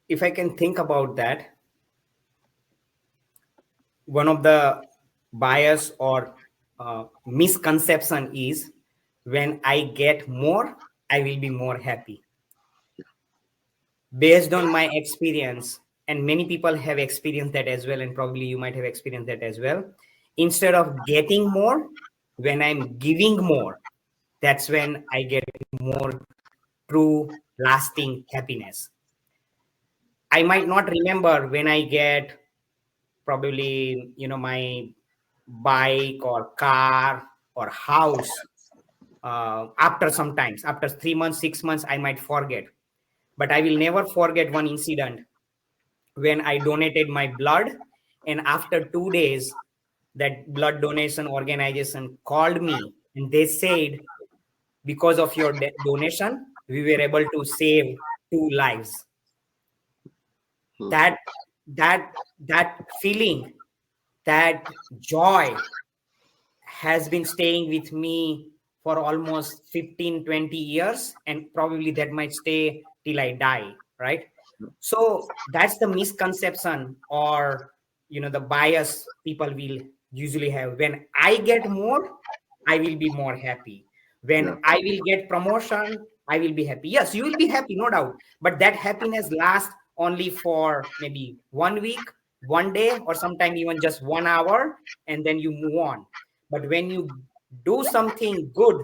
If I can think about that, one of the bias or misconception is when I get more, I will be more happy. Based on my experience, and many people have experienced that as well, and probably you might have experienced that as well. Instead of getting more, when I'm giving more, that's when I get more true, lasting happiness. I might not remember when I get probably, my bike or car or house. After sometimes, after 3 months, 6 months, I might forget. But I will never forget one incident when I donated my blood. And after 2 days, that blood donation organization called me and they said, because of your donation, we were able to save 2 lives. That that feeling, that joy has been staying with me for almost 15-20 years, and probably that might stay till I die, right? So that's the misconception, or the bias people will usually have. When I get more, I will be more happy. Yeah. When I will get promotion, I will be happy. Yes, you will be happy, no doubt, but that happiness lasts only for maybe 1 week, 1 day, or sometime even just 1 hour, and then you move on. But when you do something good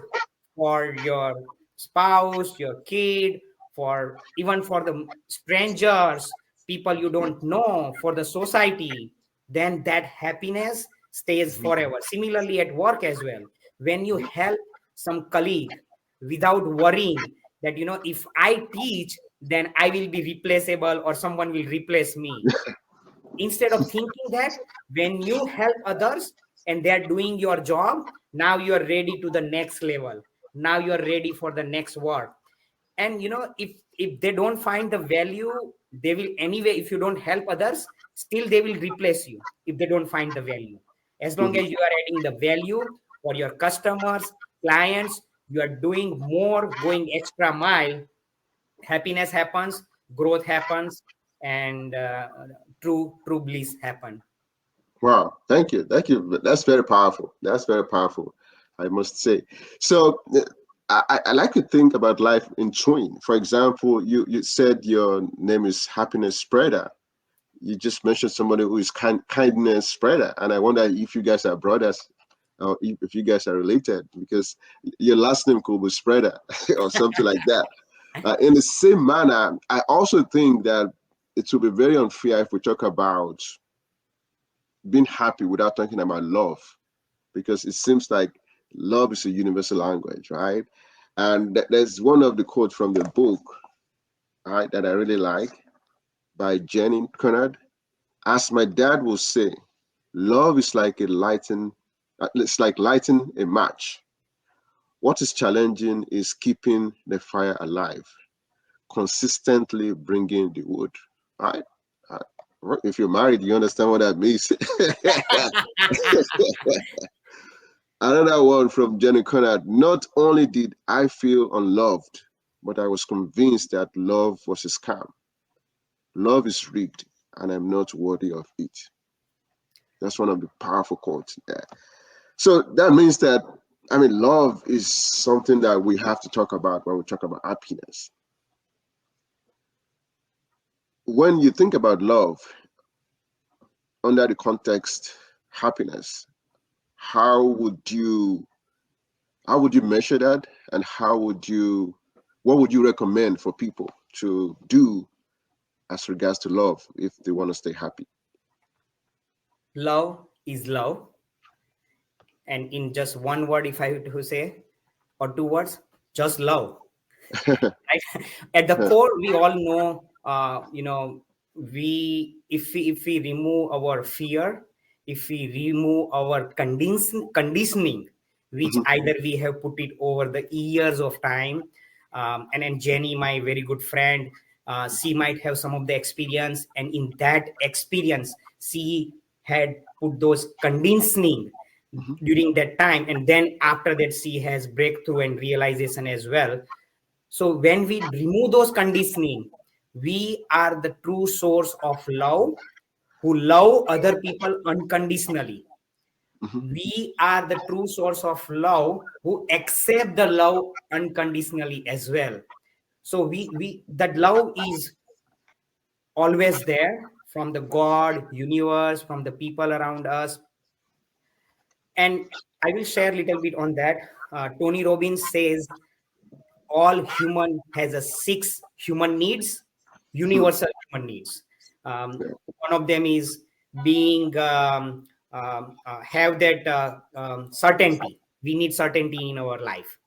for your spouse, your kid, for even for the strangers, people you don't know, for the society, then that happiness stays forever. Similarly, at work as well, when you help some colleague without worrying that, if I teach, then I will be replaceable or someone will replace me. Instead of thinking that, when you help others and they are doing your job, now you are ready to the next level. Now you are ready for the next work. And if they don't find the value, they will anyway. If you don't help others, still they will replace you if they don't find the value. As long Mhm. as you are adding the value for your customers, clients, you are doing more, going extra mile, happiness happens, growth happens, and true bliss happen. Wow, thank you, thank you. That's very powerful. That's very powerful, I must say. So I like to think about life in twin. For example, you said your name is Happiness Spreader. You just mentioned somebody who is kindness spreader, and I wonder if you guys are brothers, or if you guys are related, because your last name could be Spreader or something like that. In the same manner, I also think that it would be very unfair if we talk about being happy without talking about love, because it seems like love is a universal language, right? And there's one of the quotes from the book, right, that I really like, by Jenny Conrad. As my dad will say, love is like it's like lighting a match. What is challenging is keeping the fire alive, consistently bringing the wood, right? Uh, If you're married, you understand what that means. Another one from Jenny Conrad. Not only did I feel unloved, but I was convinced that love was a scam. Love is rigged, and I'm not worthy of it. That's one of the powerful quotes there. So that means that, I mean, love is something that we have to talk about when we talk about happiness. When you think about love under the context happiness, how would you measure that, and what would you recommend for people to do as regards to love if they want to stay happy? Love is love. And in just one word, if I were to say, or 2 words, just love. Right? At the core, we all know, we if we remove our fear, if we remove our conditioning, which either we have put it over the years of time, and then Jenny, my very good friend, she might have some of the experience, and in that experience she had put those conditioning during that time, and then after that she has breakthrough and realization as well. So when we remove those conditioning, we are the true source of love, who love other people unconditionally. We are the true source of love, who accept the love unconditionally as well. So we that love is always there from the God, universe, from the people around us. And I will share a little bit on that. Tony Robbins says all human has a 6 human needs, universal human needs. One of them is being have that certainty. We need certainty in our life,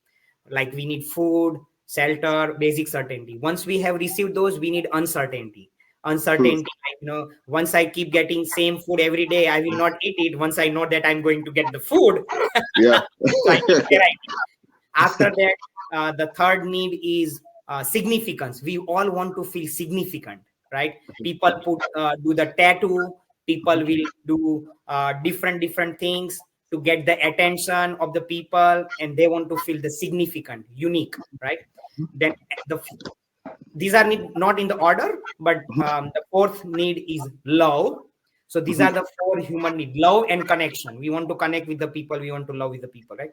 like we need food, shelter, basic certainty. Once we have received those, we need uncertainty, like, once I keep getting same food every day, I will not eat it once I know that I'm going to get the food. Yeah. So I need variety. After that, the third need is significance. We all want to feel significant, right? People do the tattoo. People will do different things to get the attention of the people, and they want to feel the significant, unique, right? Then these are not in the order, but the fourth need is love. So these are the 4 human needs: love and connection. We want to connect with the people. We want to love with the people, right?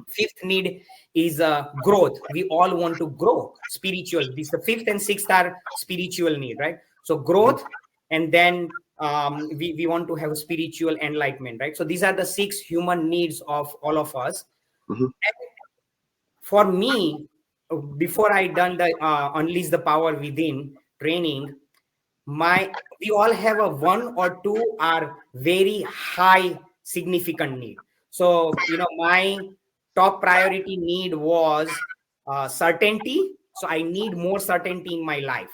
Fifth need is growth. We all want to grow spiritual. This the fifth and sixth are spiritual need, right? So growth, and then we want to have spiritual enlightenment, right? So these are the 6 human needs of all of us. And for me, before I done the unleash the power within training, we all have a 1 or 2 are very high significant need. So my top priority need was certainty. So I need more certainty in my life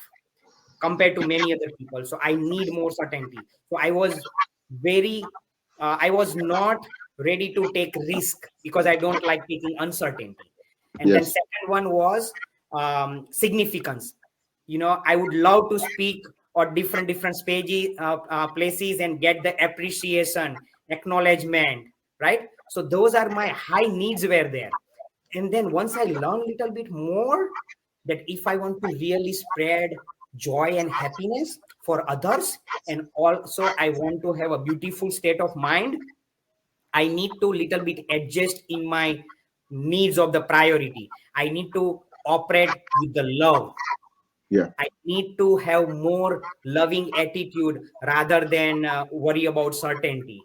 compared to many other people. So I need more certainty. So I was I was not ready to take risk because I don't like taking uncertainty. And then second one was significance. I would love to speak or different stages, places, and get the appreciation, acknowledgement, right? So those are my high needs were there. And then once I learned a little bit more, that if I want to really spread joy and happiness for others, and also I want to have a beautiful state of mind, I need to little bit adjust in my needs of the priority. I need to operate with the love. I need to have more loving attitude rather than worry about certainty,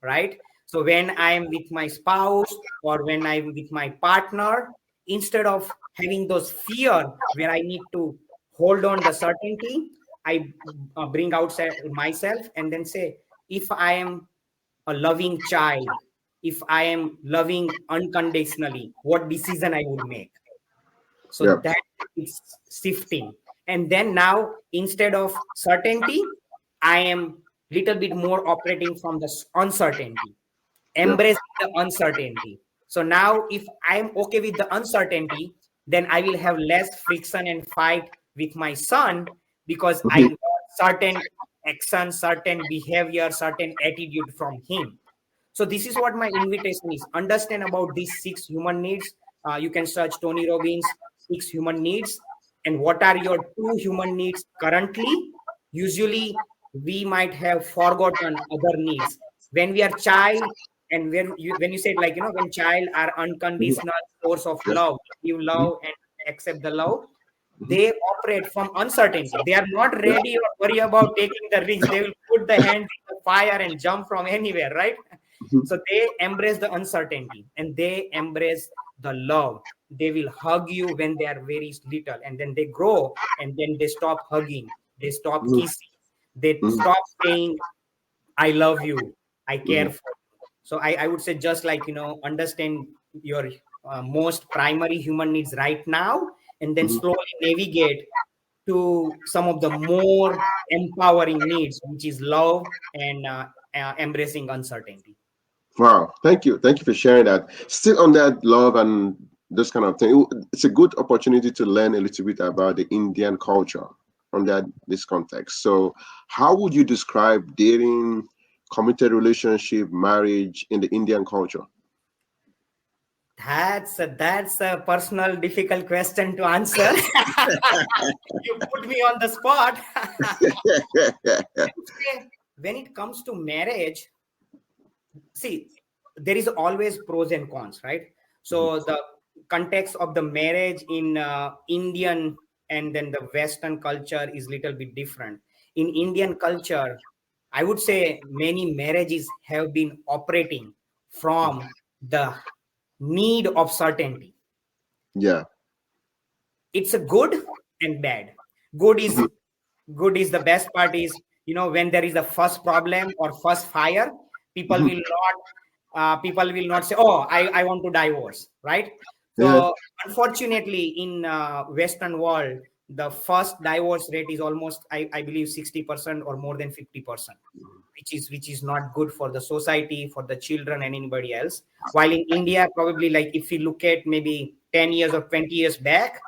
right? So when I am with my spouse or when I'm with my partner, instead of having those fear where I need to hold on the certainty, I bring out myself and then say, if I am a loving child, if I am loving unconditionally, what decision I would make? So that is shifting. And then now, instead of certainty, I am little bit more operating from the uncertainty, embrace the uncertainty. So now if I am okay with the uncertainty, then I will have less friction and fight with my son, because I want certain action, certain behavior, certain attitude from him. So this is what my invitation is. Understand about these 6 human needs. You can search Tony Robbins 6 human needs, and what are your 2 human needs currently. Usually we might have forgotten other needs when we are child, and when you said, like, when child are unconditional source of love, you love and accept the love, they operate from uncertainty. They are not ready or worry about taking the risk. They will put the hand in the fire and jump from anywhere, right? So they embrace the uncertainty and they embrace the love. They will hug you when they are very little, and then they grow, and then they stop hugging, they stop kissing, they stop saying, I love you, I care for you. So I would say, just like, understand your most primary human needs right now, and then slowly navigate to some of the more empowering needs, which is love and embracing uncertainty. Wow, thank you for sharing that. Still on that love and this kind of thing, it's a good opportunity to learn a little bit about the Indian culture on this context. So, how would you describe dating, committed relationship, marriage in the Indian culture? That's a personal, difficult question to answer. You put me on the spot. When it comes to marriage, see, there is always pros and cons, right? So the context of the marriage in Indian and then the Western culture is little bit different. In Indian culture, I would say many marriages have been operating from the need of certainty. Yeah. It's a good and bad. Good is the best part is, when there is a first problem or first fire, people will not say, oh, I want to divorce, right? Yeah. So unfortunately in Western world, the first divorce rate is almost, I believe 60% or more than 50%, which is not good for the society, for the children and anybody else. While in India, probably, like, if you look at maybe 10 years or 20 years back,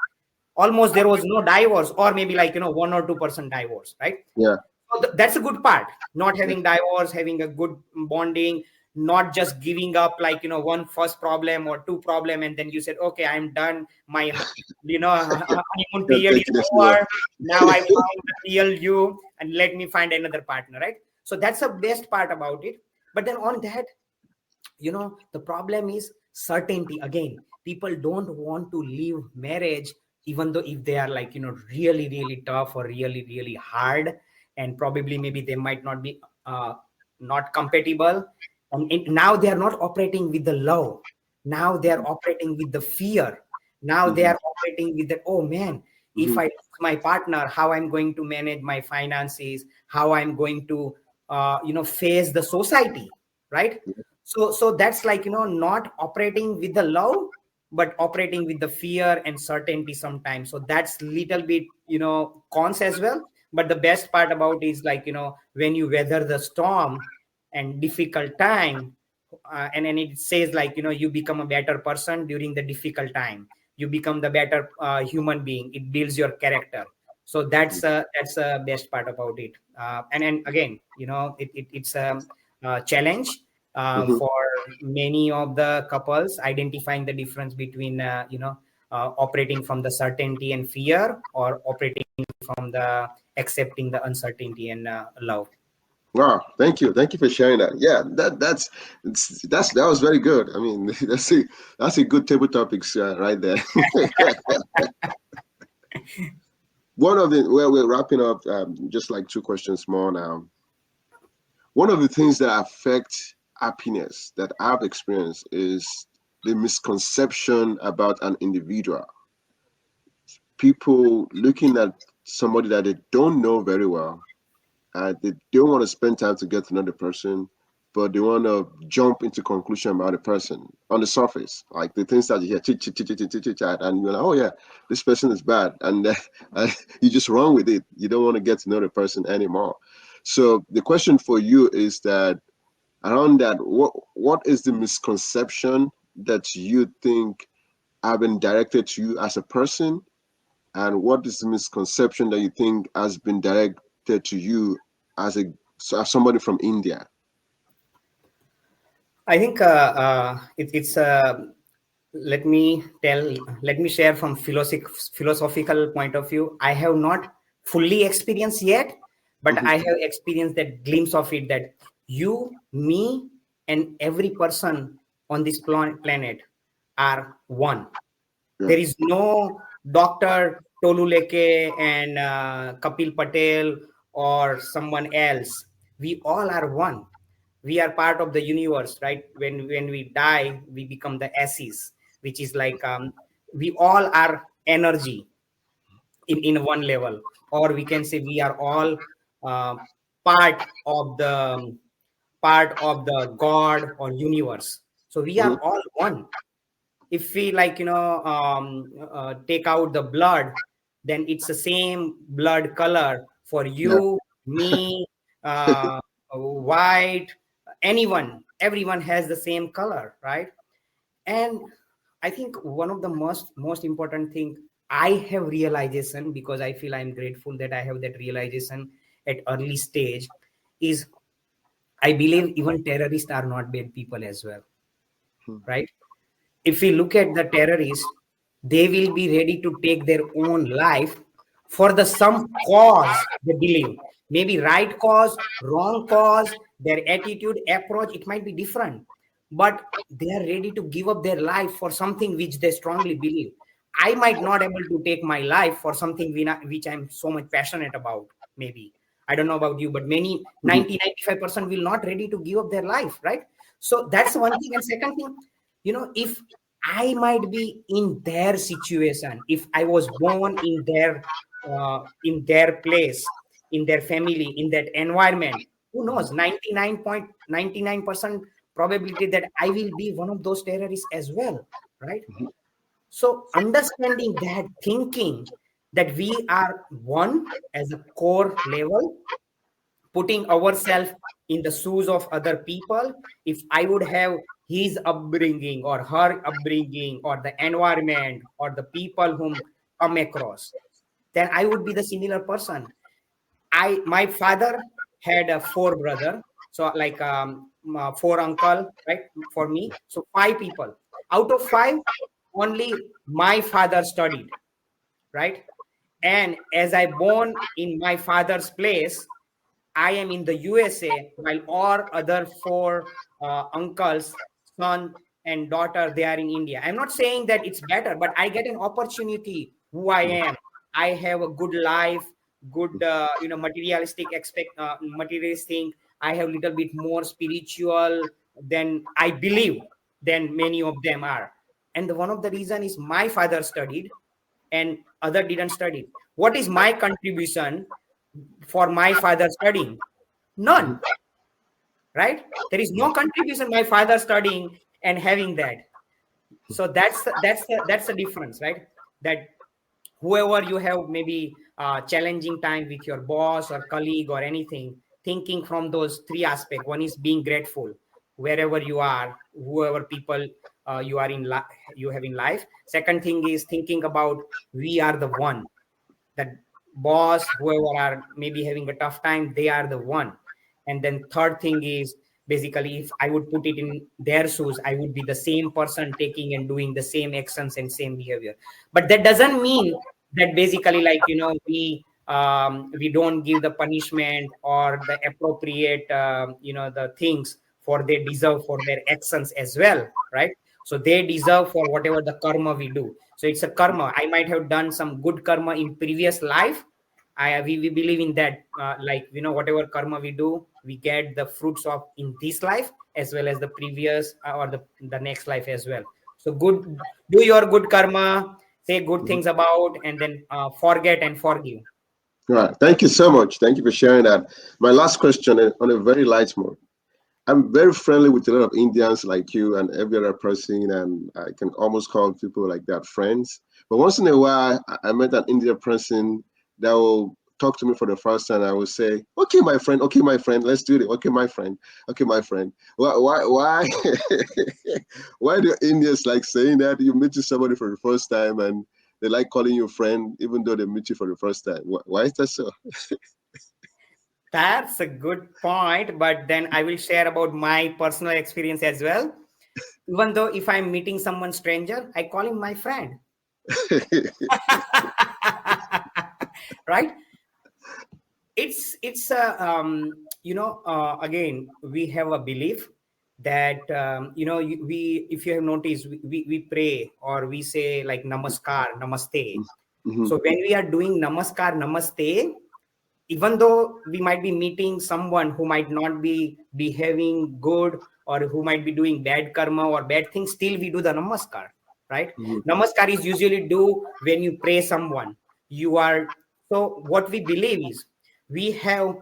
almost there was no divorce, or maybe, like, 1 or 2% divorce, right? Yeah. So that's a good part, not having divorce, having a good bonding, not just giving up, like, one first problem or two problem, and then you said, okay, I'm done, my honeymoon Don't period take is it as well. over, now I found the real you, and let me find another partner, right? So that's the best part about it. But then on that, the problem is certainty. Again, people don't want to leave marriage, even though if they are, like, really really tough or really really hard, and probably maybe they might not be not compatible. And now they are not operating with the love, now they are operating with the fear, now they Mhm. are operating with the, oh man, if Mhm. I lose my partner, how I'm going to manage my finances, how I'm going to face the society, right? So that's, like, not operating with the love, but operating with the fear and certainty sometimes. So that's little bit, cons as well. But the best part about is, like, when you weather the storm and difficult time, and it says, like, you become a better person during the difficult time, you become the better human being, it builds your character. So that's best part about it. And again, it's a challenge Mhm. for many of the couples, identifying the difference between operating from the certainty and fear, or operating from the accepting the uncertainty and love. Wow, thank you for sharing that. Yeah, that was very good. I mean, that's a good table topics right there. One of the well, we're wrapping up. Just like two questions more now. One of the things that affect happiness that I've experienced is the misconception about an individual. People looking at somebody that they don't know very well, and they don't want to spend time to get to know the person, but they want to jump into conclusion about the person on the surface, like the things that you hear, chit, chit, chit, chit, chit, chit, chat, and you're like, oh yeah, this person is bad, and you just run with it. You don't want to get to know the person anymore. So the question for you is that around that, what is the misconception that you think have been directed to you as a person, and what is the misconception that you think has been directed to you as as somebody from India? I think it's let me share from philosophical point of view. I have not fully experienced yet, but Mhm. I have experienced that glimpse of it, that you, me, and every person on this planet are one. Yeah. There is no Dr. Toluleke and Kapil Patel or someone else. We all are one. We are part of the universe, right? When we die, we become the SIS, which is like, we all are energy in one level, or we can say we are all uh, part of the God or universe. So we Mhm. are all one. If we, like, take out the blood, then it's the same blood color for you, me, uh, white, anyone. Everyone has the same color, right? And I think one of the most important thing I have realization, because I feel I'm grateful that I have that realization at early stage, is I believe even terrorists are not bad people as well, right? If we look at the terrorists, they will be ready to take their own life for the some cause they believe. Maybe right cause, wrong cause, their attitude, approach, it might be different. But they are ready to give up their life for something which they strongly believe. I might not able to take my life for something which I'm so much passionate about, maybe. I don't know about you, but many Mhm. 90-95% will not ready to give up their life, right? So that's one thing. And second thing, if I might be in their situation, if I was born in their place, in their family, in that environment, who knows? 99.99% probability that I will be one of those terrorists as well, right? So understanding that, thinking that we are one as a core level, putting ourselves in the shoes of other people. If I would have his upbringing or her upbringing or the environment or the people whom come across, then I would be the similar person. My father had four brother, so like four uncle, right, for me, so five people. Out of five, only my father studied, right? And as I born in my father's place, I am in the USA, while all other four uncles, son and daughter, they are in India. I'm not saying that it's better, but I get an opportunity. Who I am, I have a good life, good materialistic thing. I have a little bit more spiritual than I believe than many of them are. And one of the reason is my father studied, and other didn't study. What is my contribution for my father studying? None, right? There is no contribution my father studying and having that. So that's the difference, right? That whoever you have maybe challenging time with your boss or colleague or anything, thinking from those three aspects. One is being grateful wherever you are, whoever people you are you have in life. Second thing is thinking about we are the one, that boss, whoever are maybe having a tough time, they are the one. And then third thing is basically, if I would put it in their shoes, I would be the same person taking and doing the same actions and same behavior. But that doesn't mean that basically, like, we don't give the punishment or the appropriate the things for they deserve for their actions as well, right? So they deserve for whatever the karma we do. So it's a karma. I might have done some good karma in previous life. We believe in that, like, whatever karma we do, we get the fruits of in this life as well as the previous or the next life as well. So good, do your good karma, say good things about, and then forget and forgive. All right. Thank you so much. Thank you for sharing that. My last question on a very light mode. I'm very friendly with a lot of Indians like you and every other person, and I can almost call people like that friends. But once in a while, I met an Indian person that will talk to me for the first time. I will say, "Okay, my friend. Okay, my friend. Let's do it. Okay, my friend. Okay, my friend." Why, why do Indians like saying that? You meet somebody for the first time and they like calling you friend, even though they meet you for the first time. Why is that so? That's a good point, but then I will share about my personal experience as well. Even though if I'm meeting someone stranger, I call him my friend. Right? It's again, we have a belief that we, if you have noticed, we pray or we say like namaskar, namaste. Mhm. So when we are doing namaskar, namaste, even though we might be meeting someone who might not be behaving good or who might be doing bad karma or bad things, still we do the namaskar, right? Mhm. Namaskar is usually do when you pray someone. You are, so what we believe is we have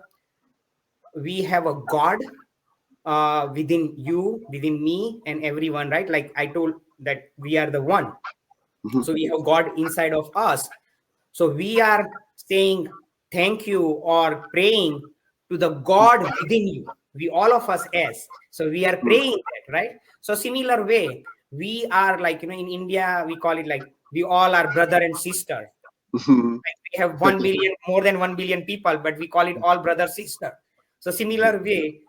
a God within you, within me, and everyone, right? Like I told that we are the one. Mhm. So we have God inside of us. So we are saying thank you or praying to the God within you. We all of us as. So we are praying that, right? So similar way, we are like, in India, we call it like we all are brother and sister. Like we have 1 billion, more than 1 billion people, but we call it all brother sister. So similar way,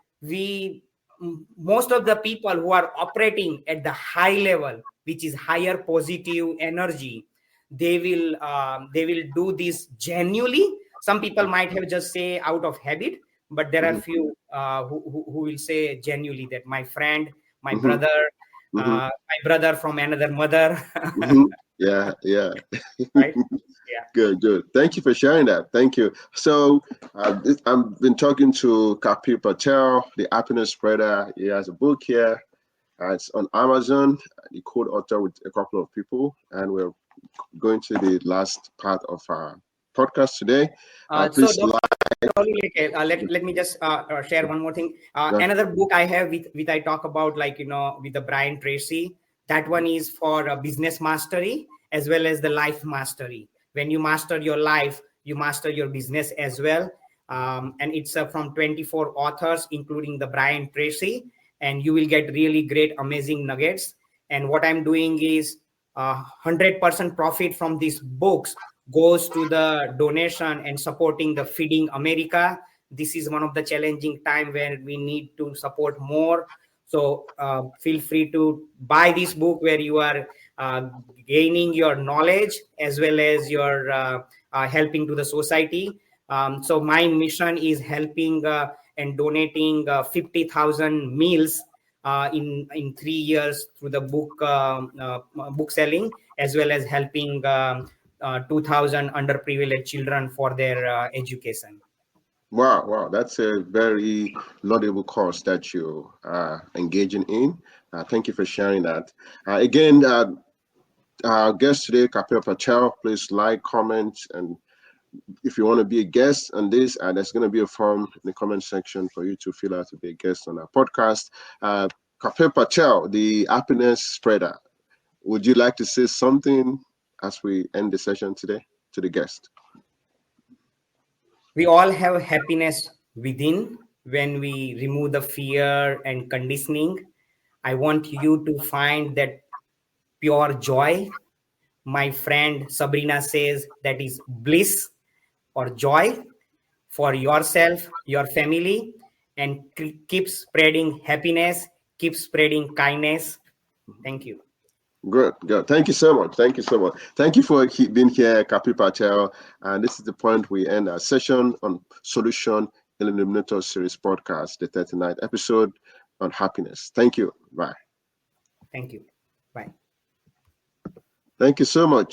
most of the people who are operating at the high level, which is higher positive energy, they will do this genuinely. Some people might have just say out of habit, but there are few who will say genuinely that my friend, my brother from another mother. Yeah, yeah. Right? Yeah. Good. Thank you for sharing that. Thank you. So I've been talking to Kapil Patel, the happiness spreader. He has a book here. It's on Amazon. The co-author with a couple of people, and we're going to the last part of our podcast today. Please Let me just share one more thing. Another book I have with I talk about like with the Brian Tracy. That one is for business mastery as well as the life mastery. When you master your life, you master your business as well. And it's from 24 authors, including the Brian Tracy, and you will get really great, amazing nuggets. And what I'm doing is 100% profit from these books goes to the donation and supporting the Feeding America. This is one of the challenging time where we need to support more. So feel free to buy this book where you are gaining your knowledge as well as your helping to the society. So my mission is helping and donating 50,000 meals in 3 years through the book selling, as well as helping 2,000 underprivileged children for their education. Wow, that's a very laudable cause that you are engaging in. Thank you for sharing that. Again, our guest today, Kapil Patel. Please like, comment, and if you want to be a guest on this, there's going to be a form in the comment section for you to fill out to be a guest on our podcast. Kapil Patel, the happiness spreader. Would you like to say something as we end the session today to the guest? We all have happiness within when we remove the fear and conditioning. I want you to find that pure joy. My friend Sabrina says that is bliss or joy for yourself, your family, and keep spreading happiness, keep spreading kindness. Thank you. Good. Thank you so much. Thank you for being here, Kapil Patel. And this is the point we end our session on Solution Eliminator Series Podcast, the 39th episode on happiness. Thank you. Bye. Thank you. Bye. Thank you so much.